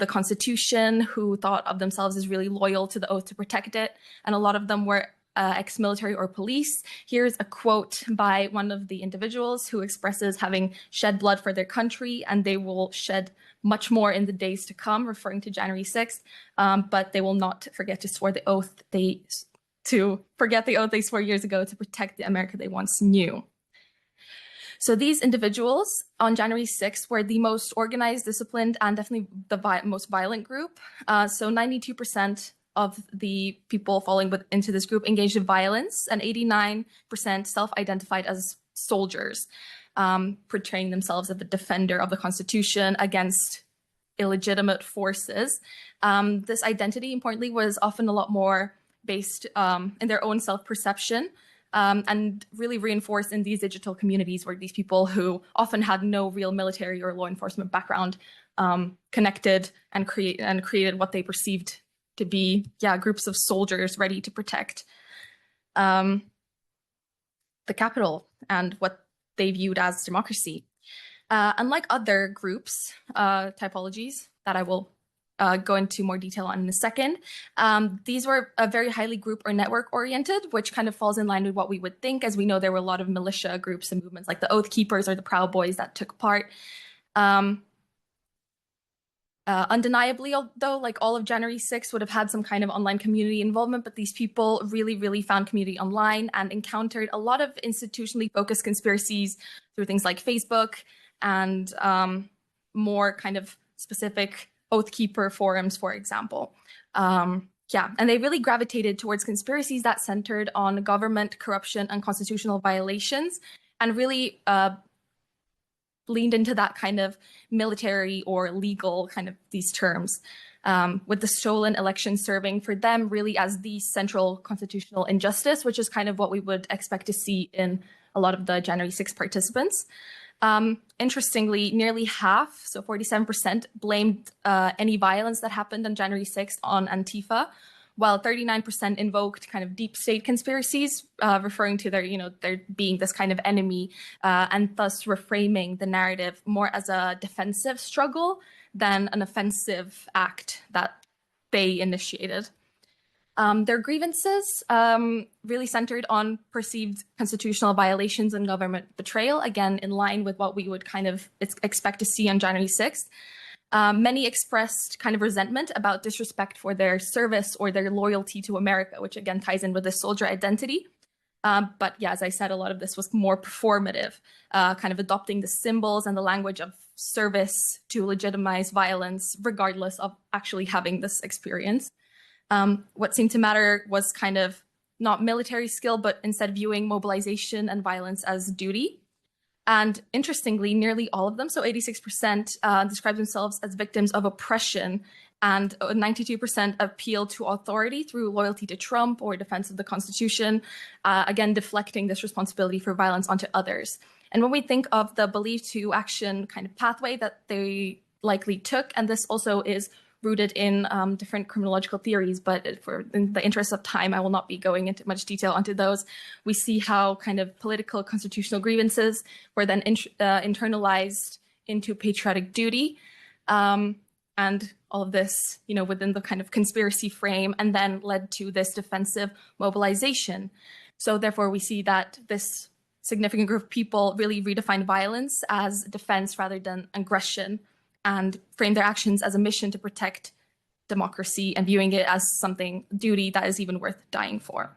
Constitution, who thought of themselves as really loyal to the oath to protect it. And a lot of them were ex-military or police. Here's a quote by one of the individuals who expresses having shed blood for their country, and they will shed much more in the days to come, referring to January 6th, but they will not forget to swear the oath they swore years ago to protect the America they once knew. So these individuals on January 6th were the most organized, disciplined, and definitely the most violent group. So 92% of the people falling into this group engaged in violence, and 89% self-identified as soldiers, portraying themselves as the defender of the Constitution against illegitimate forces. This identity, importantly, was often a lot more based in their own self-perception, and really reinforced in these digital communities where these people who often had no real military or law enforcement background connected and created what they perceived to be, groups of soldiers ready to protect the capital and what they viewed as democracy. Unlike other groups, typologies that I will go into more detail on in a second, these were very highly group or network oriented, which kind of falls in line with what we would think, as we know there were a lot of militia groups and movements like the Oath Keepers or the Proud Boys that took part. Undeniably, though, like all of January 6th would have had some kind of online community involvement, but these people really found community online and encountered a lot of institutionally focused conspiracies through things like Facebook and more kind of specific Oath Keeper forums, for example. And they really gravitated towards conspiracies that centered on government corruption and constitutional violations, and really leaned into that kind of military or legal kind of these terms, with the stolen election serving for them really as the central constitutional injustice, which is kind of what we would expect to see in a lot of the January 6th participants. Interestingly, nearly half, so 47%, blamed any violence that happened on January 6th on Antifa, while 39% invoked kind of deep state conspiracies, referring to there being this kind of enemy, and thus reframing the narrative more as a defensive struggle than an offensive act that they initiated. Their grievances really centered on perceived constitutional violations and government betrayal, again, in line with what we would kind of expect to see on January 6th. Many expressed kind of resentment about disrespect for their service or their loyalty to America, which again ties in with the soldier identity. But yeah, as I said, a lot of this was more performative, kind of adopting the symbols and the language of service to legitimize violence, regardless of actually having this experience. What seemed to matter was kind of not military skill, but instead viewing mobilization and violence as duty. And interestingly, nearly all of them, so 86%, describe themselves as victims of oppression, and 92% appeal to authority through loyalty to Trump or defense of the Constitution, again, deflecting this responsibility for violence onto others. And when we think of the belief to action kind of pathway that they likely took, and this also is rooted in different criminological theories, but in the interest of time, I will not be going into much detail onto those. We see how kind of political constitutional grievances were then internalized into patriotic duty. And all of this, within the kind of conspiracy frame, and then led to this defensive mobilization. So therefore, we see that this significant group of people really redefined violence as defense rather than aggression, and framed their actions as a mission to protect democracy and viewing it as something, duty that is even worth dying for.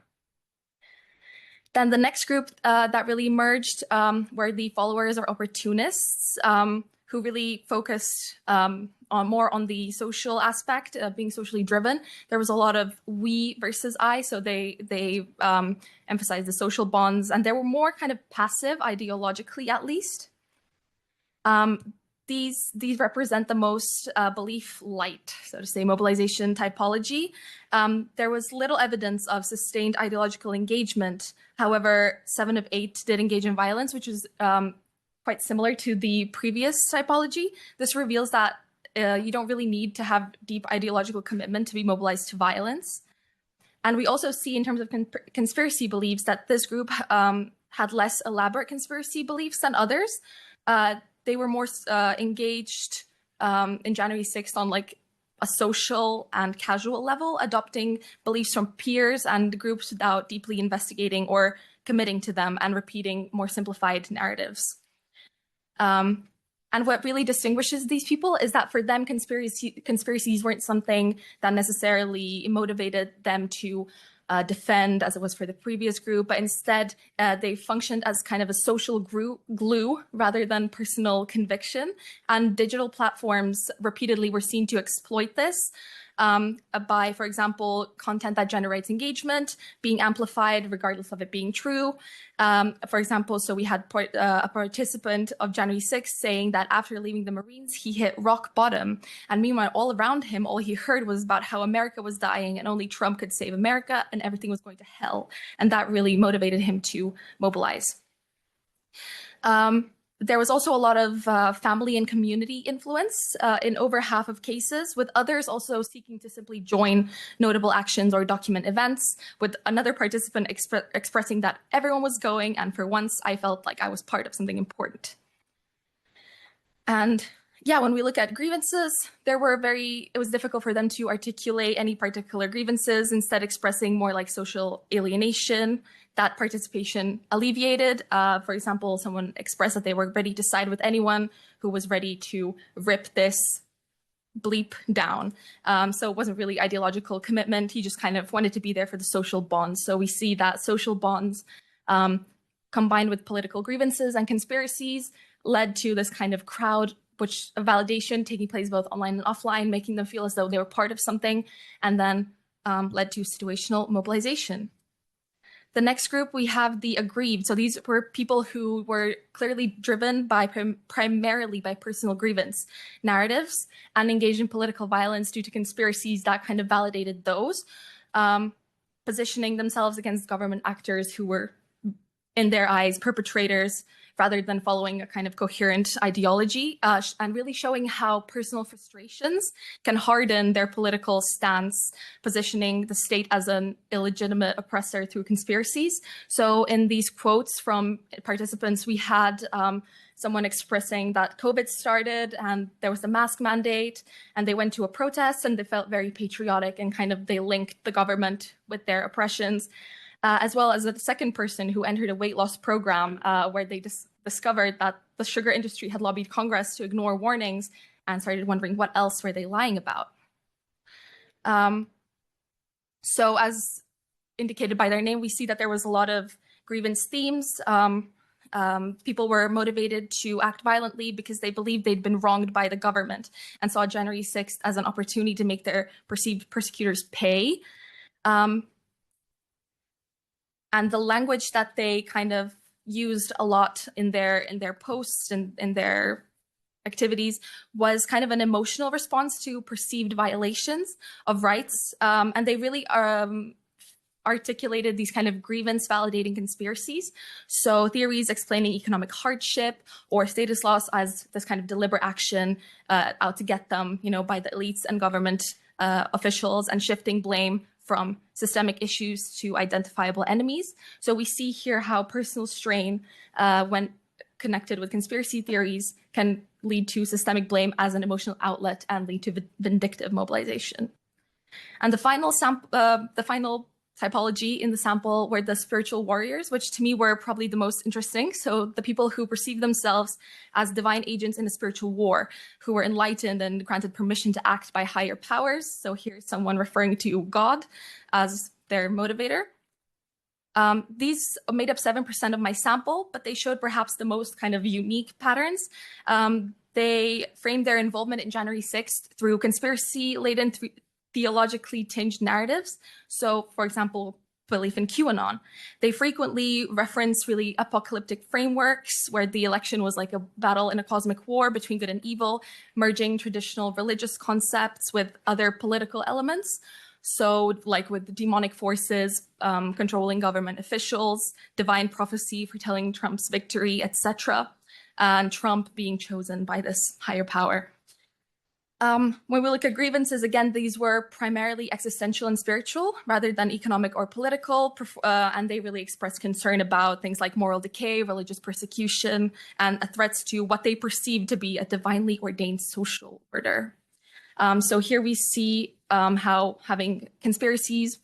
Then the next group that really emerged were the followers or opportunists, who really focused more on the social aspect of being socially driven. There was a lot of we versus I, so they emphasized the social bonds, and they were more kind of passive ideologically, at least. These represent the most belief light, so to say, mobilization typology. There was little evidence of sustained ideological engagement. However, 7 of 8 did engage in violence, which is quite similar to the previous typology. This reveals that you don't really need to have deep ideological commitment to be mobilized to violence. And we also see, in terms of conspiracy beliefs, that this group had less elaborate conspiracy beliefs than others. They were more engaged in January 6th on like a social and casual level, adopting beliefs from peers and groups without deeply investigating or committing to them, and repeating more simplified narratives. And what really distinguishes these people is that for them, conspiracies weren't something that necessarily motivated them to defend, as it was for the previous group, but instead they functioned as kind of a social glue rather than personal conviction. And digital platforms repeatedly were seen to exploit this by, for example, content that generates engagement being amplified regardless of it being true. For example, so we had a participant of January 6th saying that after leaving the Marines, he hit rock bottom. And meanwhile, all around him, all he heard was about how America was dying and only Trump could save America and everything was going to hell. And that really motivated him to mobilize. There was also a lot of family and community influence in over half of cases, with others also seeking to simply join notable actions or document events, with another participant expressing that everyone was going, and for once I felt like I was part of something important. And yeah, when we look at grievances, it was difficult for them to articulate any particular grievances, instead expressing more like social alienation that participation alleviated. For example, someone expressed that they were ready to side with anyone who was ready to rip this bleep down. So it wasn't really ideological commitment. He just kind of wanted to be there for the social bonds. So we see that social bonds combined with political grievances and conspiracies led to this kind of crowd validation taking place both online and offline, making them feel as though they were part of something, and then led to situational mobilization. The next group, we have the aggrieved. So these were people who were clearly driven by primarily by personal grievance narratives and engaged in political violence due to conspiracies that kind of validated those, positioning themselves against government actors who were in their eyes, perpetrators, rather than following a kind of coherent ideology, and really showing how personal frustrations can harden their political stance, positioning the state as an illegitimate oppressor through conspiracies. So in these quotes from participants, we had someone expressing that COVID started and there was a mask mandate, and they went to a protest and they felt very patriotic, and kind of they linked the government with their oppressions. As well as a second person who entered a weight loss program where they discovered that the sugar industry had lobbied Congress to ignore warnings, and started wondering what else were they lying about. So as indicated by their name, we see that there was a lot of grievance themes. People were motivated to act violently because they believed they'd been wronged by the government, and saw January 6th as an opportunity to make their perceived persecutors pay. And the language that they kind of used a lot in their posts and in their activities was kind of an emotional response to perceived violations of rights. And they really articulated these kind of grievance validating conspiracies. So theories explaining economic hardship or status loss as this kind of deliberate action out to get them, by the elites and government officials, and shifting blame from systemic issues to identifiable enemies. So we see here how personal strain, when connected with conspiracy theories, can lead to systemic blame as an emotional outlet and lead to vindictive mobilization. And the final typology in the sample were the spiritual warriors, which to me were probably the most interesting. So the people who perceive themselves as divine agents in a spiritual war, who were enlightened and granted permission to act by higher powers. So here's someone referring to God as their motivator. These made up 7% of my sample, but they showed perhaps the most kind of unique patterns. They framed their involvement in January 6th through conspiracy-laden theologically tinged narratives. So, for example, belief in QAnon. They frequently reference really apocalyptic frameworks where the election was like a battle in a cosmic war between good and evil, merging traditional religious concepts with other political elements. So, like with the demonic forces controlling government officials, divine prophecy foretelling Trump's victory, etc., and Trump being chosen by this higher power. When we look at grievances, again, these were primarily existential and spiritual rather than economic or political, and they really expressed concern about things like moral decay, religious persecution, and threats to what they perceived to be a divinely ordained social order. So here we see how having conspiracies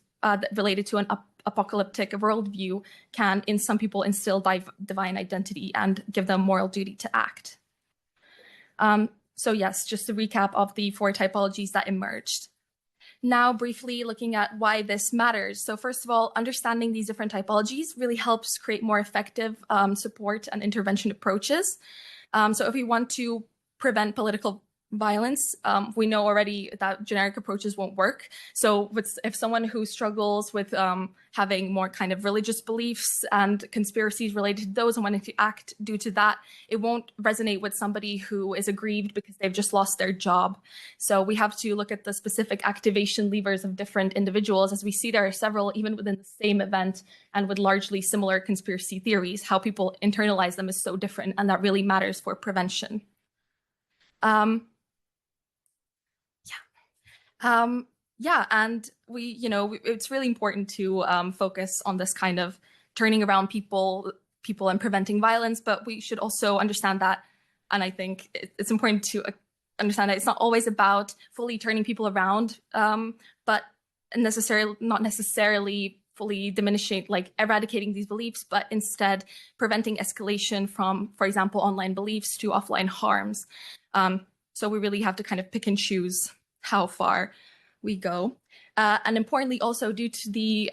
related to an apocalyptic worldview can, in some people, instill divine identity and give them moral duty to act. So yes, just a recap of the 4 typologies that emerged. Now, briefly looking at why this matters. So first of all, understanding these different typologies really helps create more effective support and intervention approaches. So if we want to prevent political violence, we know already that generic approaches won't work. So if someone who struggles with having more kind of religious beliefs and conspiracies related to those and wanting to act due to that, it won't resonate with somebody who is aggrieved because they've just lost their job. So we have to look at the specific activation levers of different individuals. As we see, there are several even within the same event and with largely similar conspiracy theories. How people internalize them is so different, and that really matters for prevention. And it's really important to focus on this kind of turning around people and preventing violence, but we should also understand that, and I think it's important to understand that it's not always about fully turning people around, but not necessarily fully diminishing, like eradicating these beliefs, but instead preventing escalation from, for example, online beliefs to offline harms. So we really have to kind of pick and choose how far we go. And importantly, also due to the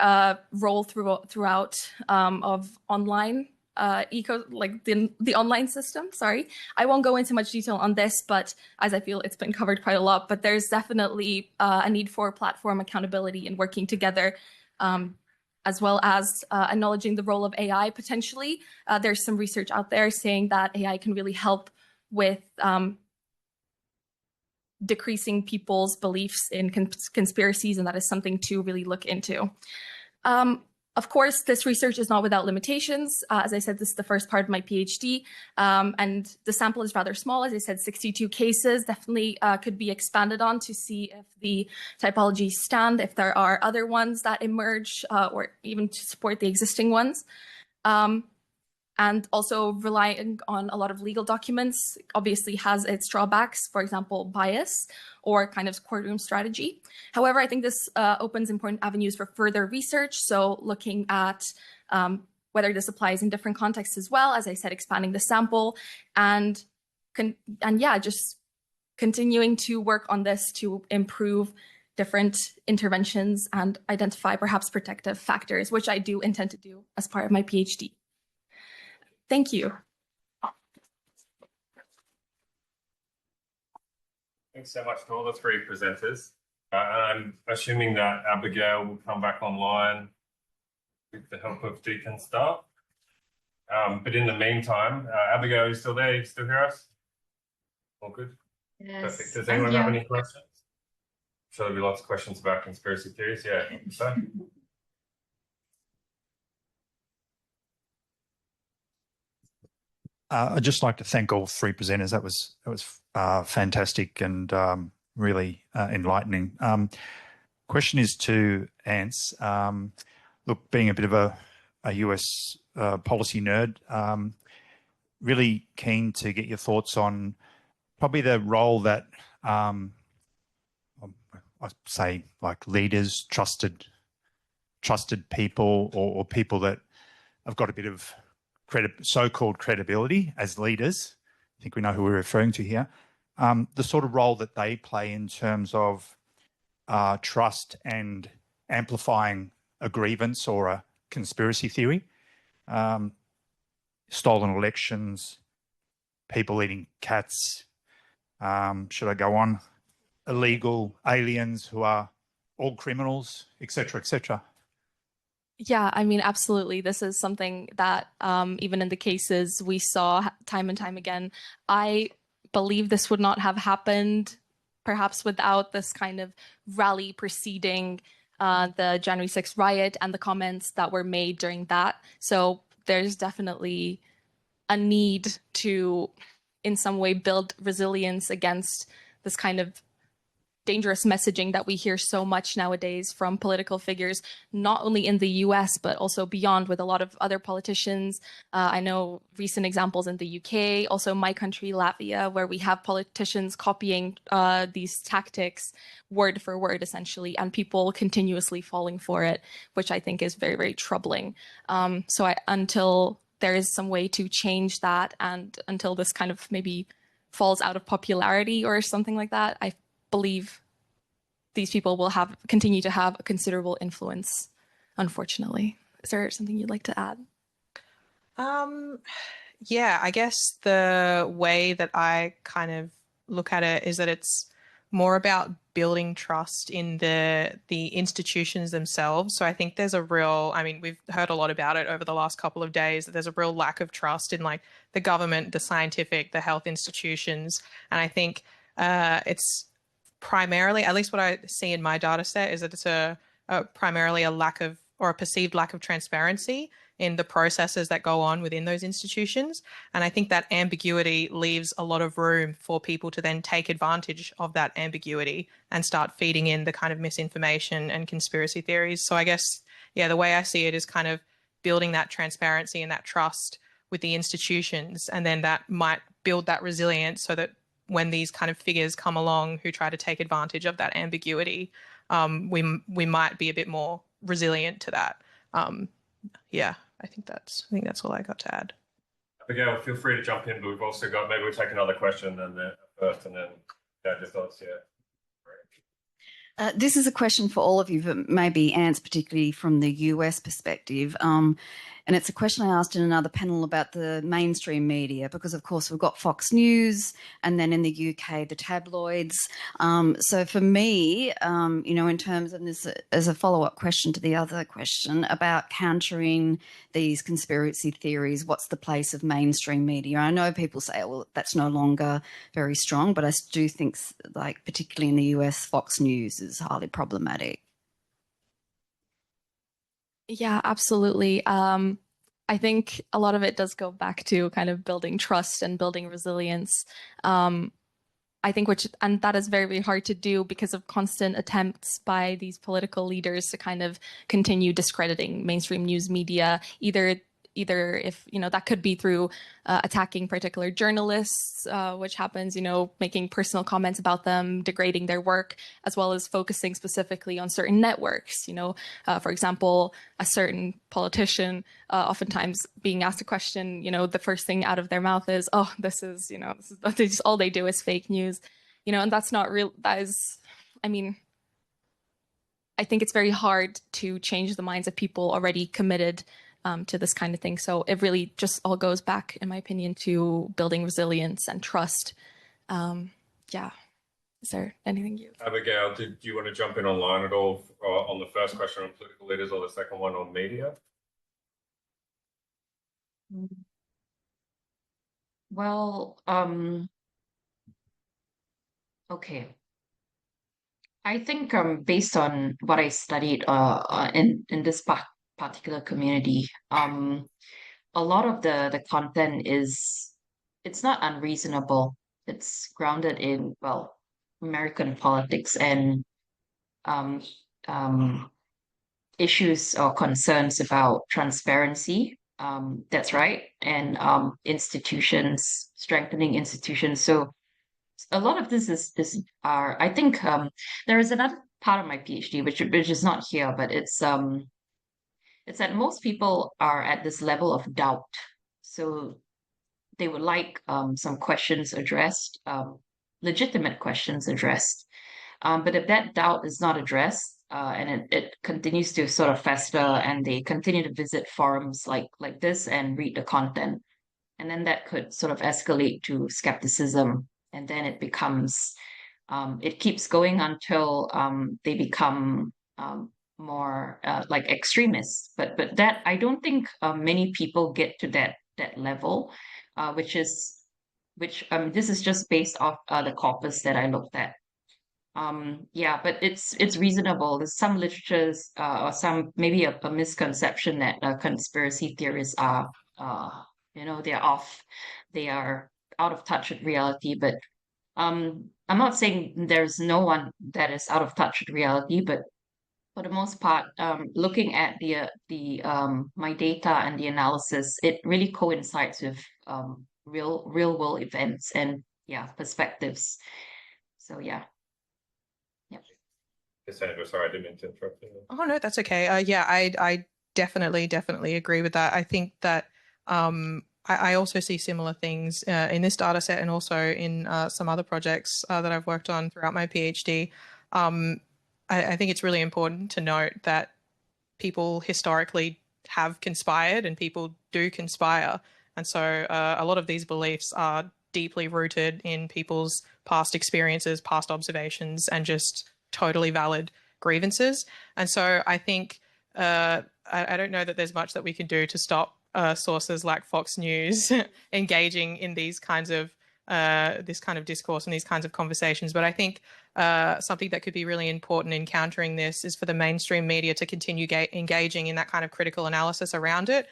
role throughout of online the online system, I won't go into much detail on this, but as I feel it's been covered quite a lot, but there's definitely a need for platform accountability and working together, as well as acknowledging the role of AI potentially. There's some research out there saying that AI can really help with decreasing people's beliefs in conspiracies, and that is something to really look into. Of course, this research is not without limitations. As I said, this is the first part of my PhD, and the sample is rather small. As I said, 62 cases definitely could be expanded on to see if the typologies stand, if there are other ones that emerge, or even to support the existing ones. And also relying on a lot of legal documents obviously has its drawbacks, for example, bias or kind of courtroom strategy. However, I think this opens important avenues for further research. So looking at whether this applies in different contexts as well, as I said, expanding the sample and yeah, just continuing to work on this to improve different interventions and identify perhaps protective factors, which I do intend to do as part of my PhD. Thank you. Thanks so much to all the three presenters. I'm assuming that Abigail will come back online with the help of Deacon staff. But in the meantime, Abigail, are you still there? You still hear us? All good? Yes, Perfect. Does I'm anyone have here. any questions? I'm sure there'll be lots of questions about conspiracy theories. Yeah, so. I'd just like to thank all three presenters. That was fantastic and really enlightening. Question is to Ants. Look, being a bit of a US policy nerd, really keen to get your thoughts on probably the role that I say like leaders, trusted people, or people that have got a bit of so-called credibility as leaders. I think we know who we're referring to here. The sort of role that they play in terms of trust and amplifying a grievance or a conspiracy theory, stolen elections, people eating cats, should I go on? Illegal aliens who are all criminals, etc., etc. Yeah, I mean, absolutely. This is something that even in the cases we saw time and time again, I believe this would not have happened perhaps without this kind of rally preceding the January 6th riot and the comments that were made during that. So there's definitely a need to, in some way, build resilience against this kind of dangerous messaging that we hear so much nowadays from political figures, not only in the US, but also beyond with a lot of other politicians. I know recent examples in the UK, also my country, Latvia, where we have politicians copying these tactics word for word, essentially, and people continuously falling for it, which I think is very, very troubling. Until there is some way to change that, and until this kind of maybe falls out of popularity or something like that, I believe these people will continue to have a considerable influence, unfortunately. Is there something you'd like to add? Yeah, I guess the way that I kind of look at it is that it's more about building trust in the institutions themselves. So I think there's a real, I mean, we've heard a lot about it over the last couple of days, that there's a real lack of trust in like the government, the scientific, the health institutions. And I think it's primarily, at least what I see in my data set, is that it's primarily a lack of, or a perceived lack of transparency in the processes that go on within those institutions. And I think that ambiguity leaves a lot of room for people to then take advantage of that ambiguity and start feeding in the kind of misinformation and conspiracy theories. So I guess, yeah, the way I see it is kind of building that transparency and that trust with the institutions, and then that might build that resilience so that when these kind of figures come along who try to take advantage of that ambiguity, we might be a bit more resilient to that. Yeah, I think that's all I got to add. Abigail, feel free to jump in, but we've also got, maybe we'll take another question and then first, and then your thoughts. Yeah. This is a question for all of you, but maybe Ants, particularly from the US perspective. And it's a question I asked in another panel about the mainstream media, because of course we've got Fox News, and then in the UK, the tabloids. So for me, in terms of this, as a follow-up question to the other question about countering these conspiracy theories, what's the place of mainstream media? I know people say, well, that's no longer very strong, but I do think, like, particularly in the US, Fox News is highly problematic. Yeah, absolutely. I think a lot of it does go back to kind of building trust and building resilience. I think and that is very, very hard to do because of constant attempts by these political leaders to kind of continue discrediting mainstream news media, either if, that could be through attacking particular journalists, which happens, making personal comments about them, degrading their work, as well as focusing specifically on certain networks. For example, a certain politician oftentimes being asked a question, the first thing out of their mouth is, "Oh, this is all they do is fake news," and that's not real. That is, I mean, I think it's very hard to change the minds of people already committed to this kind of thing. So it really just all goes back, in my opinion, to building resilience and trust. Yeah. Is there anything you? Abigail, do you want to jump in online at all on the first question on political leaders or the second one on media? Well, okay. I think based on what I studied in this particular community, a lot of the content it's not unreasonable. It's grounded in, well, American politics and um um issues or concerns about transparency. That's right. And institutions, strengthening institutions. So a lot of this is are I think there is another part of my PhD which is not here, but it's that most people are at this level of doubt. So they would like some questions addressed, legitimate questions addressed. But if that doubt is not addressed, and it continues to sort of fester, and they continue to visit forums like this and read the content, and then that could sort of escalate to skepticism, and then it keeps going until they become more like extremists. But that I don't think many people get to that level, which this is just based off the corpus that I looked at. Yeah, but it's reasonable. There's some literatures or some maybe a misconception that conspiracy theories are they're off, they are out of touch with reality. But I'm not saying there's no one that is out of touch with reality, but for the most part, looking at the my data and the analysis, it really coincides with real world events and yeah, perspectives. So yeah. Cassandra, sorry, I didn't mean to interrupt you. Oh no, that's okay. Yeah, I definitely agree with that. I think that I also see similar things in this data set and also in some other projects that I've worked on throughout my PhD. I think it's really important to note that people historically have conspired and people do conspire. And so a lot of these beliefs are deeply rooted in people's past experiences, past observations, and just totally valid grievances. And so I think I don't know that there's much that we can do to stop sources like Fox News engaging in these kinds of this kind of discourse and these kinds of conversations. But I think something that could be really important in countering this is for the mainstream media to continue engaging in that kind of critical analysis around it,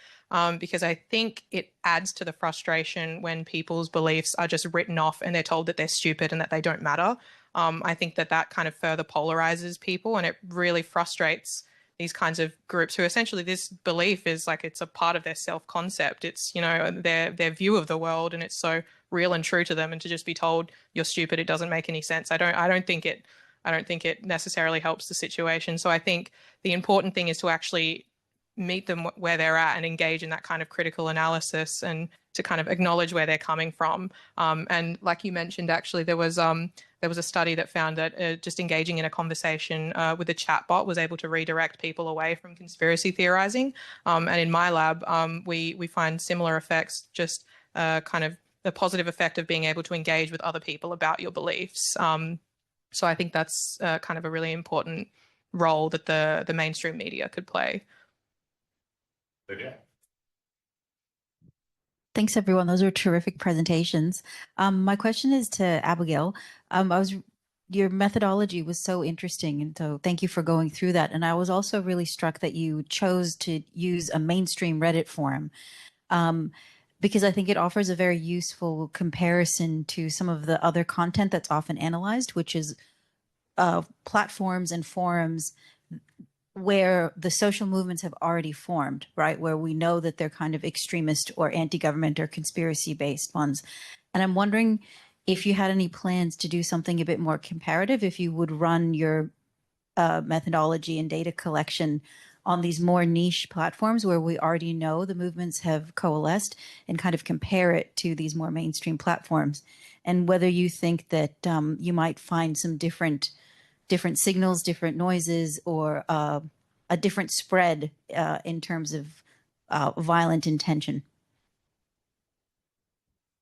because I think it adds to the frustration when people's beliefs are just written off and they're told that they're stupid and that they don't matter. I think that kind of further polarizes people, and it really frustrates these kinds of groups who essentially this belief is like it's a part of their self-concept. It's, their view of the world, and it's so real and true to them, and to just be told you're stupid, it doesn't make any sense. I don't think it necessarily helps the situation. So I think the important thing is to actually meet them where they're at and engage in that kind of critical analysis and to kind of acknowledge where they're coming from. And like you mentioned, actually, there was a study that found that just engaging in a conversation with a chatbot was able to redirect people away from conspiracy theorizing. And in my lab, we find similar effects, just kind of the positive effect of being able to engage with other people about your beliefs. So I think that's kind of a really important role that the mainstream media could play. Yeah. Thanks, everyone. Those are terrific presentations. My question is to Abigail. I was your methodology was so interesting, and so thank you for going through that. And I was also really struck that you chose to use a mainstream Reddit forum, because I think it offers a very useful comparison to some of the other content that's often analyzed, which is platforms and forums where the social movements have already formed, right? Where we know that they're kind of extremist or anti-government or conspiracy-based ones. And I'm wondering if you had any plans to do something a bit more comparative, if you would run your methodology and data collection on these more niche platforms where we already know the movements have coalesced, and kind of compare it to these more mainstream platforms, and whether you think that you might find some different signals, different noises, or a different spread in terms of violent intention.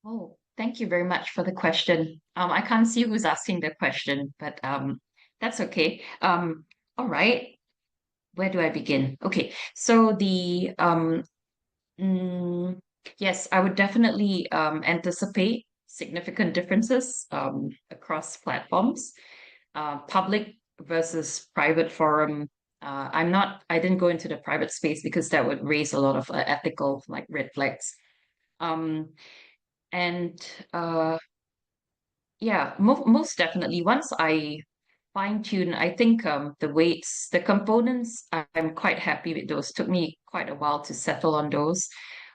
Oh, thank you very much for the question. I can't see who's asking the question, but that's okay. All right. Where do I begin? Okay, so yes, I would definitely anticipate significant differences across platforms. Public versus private forum. I didn't go into the private space because that would raise a lot of ethical like red flags. And yeah, most definitely. Once I fine tune, I think the weights, the components, I'm quite happy with those. Took me quite a while to settle on those.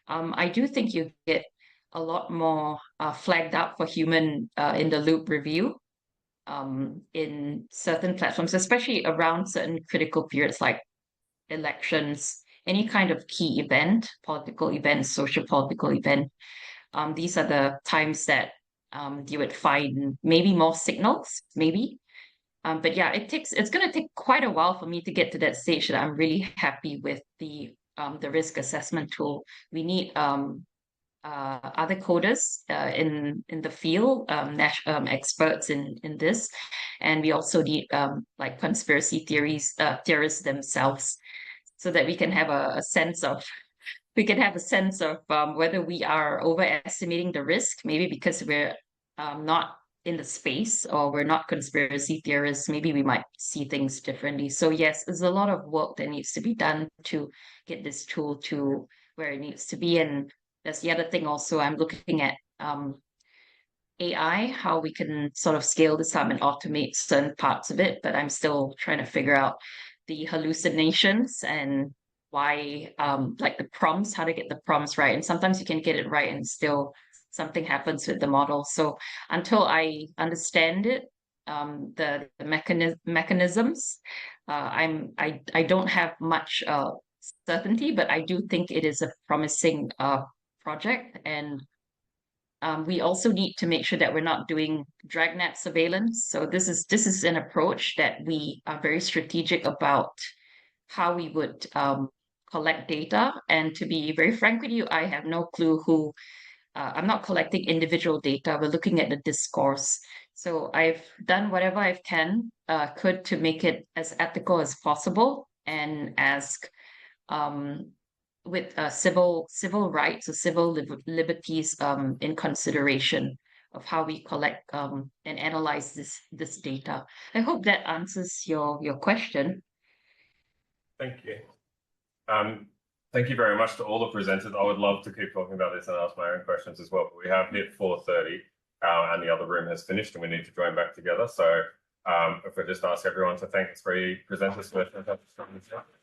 I do think you get a lot more flagged up for human in the loop review in certain platforms, especially around certain critical periods like elections, any kind of key event, political event, social political event. These are the times that you would find maybe more signals, maybe. But yeah, it's going to take quite a while for me to get to that stage that I'm really happy with the risk assessment tool. We need other coders in the field, experts in this, and we also need like conspiracy theorists themselves, so that we can have a sense of whether we are overestimating the risk, maybe because we're not in the space, or we're not conspiracy theorists. Maybe we might see things differently. So yes, there's a lot of work that needs to be done to get this tool to where it needs to be. And that's the other thing also, I'm looking at AI, how we can sort of scale this up and automate certain parts of it, but I'm still trying to figure out the hallucinations and why, like the prompts, how to get the prompts right. And sometimes you can get it right and still something happens with the model. So until I understand it, the mechanisms, I don't have much certainty, but I do think it is a promising project. And we also need to make sure that we're not doing dragnet surveillance. So this is an approach that we are very strategic about how we would collect data. And to be very frank with you, I have no clue who. I'm not collecting individual data. We're looking at the discourse. So I've done whatever I could to make it as ethical as possible, and ask with civil rights or civil liberties in consideration of how we collect and analyze this data. I hope that answers your question. Thank you. Thank you very much to all the presenters. I would love to keep talking about this and ask my own questions as well, but we have hit 4:30 and the other room has finished and we need to join back together. So if I just ask everyone to thank the three presenters for their fantastic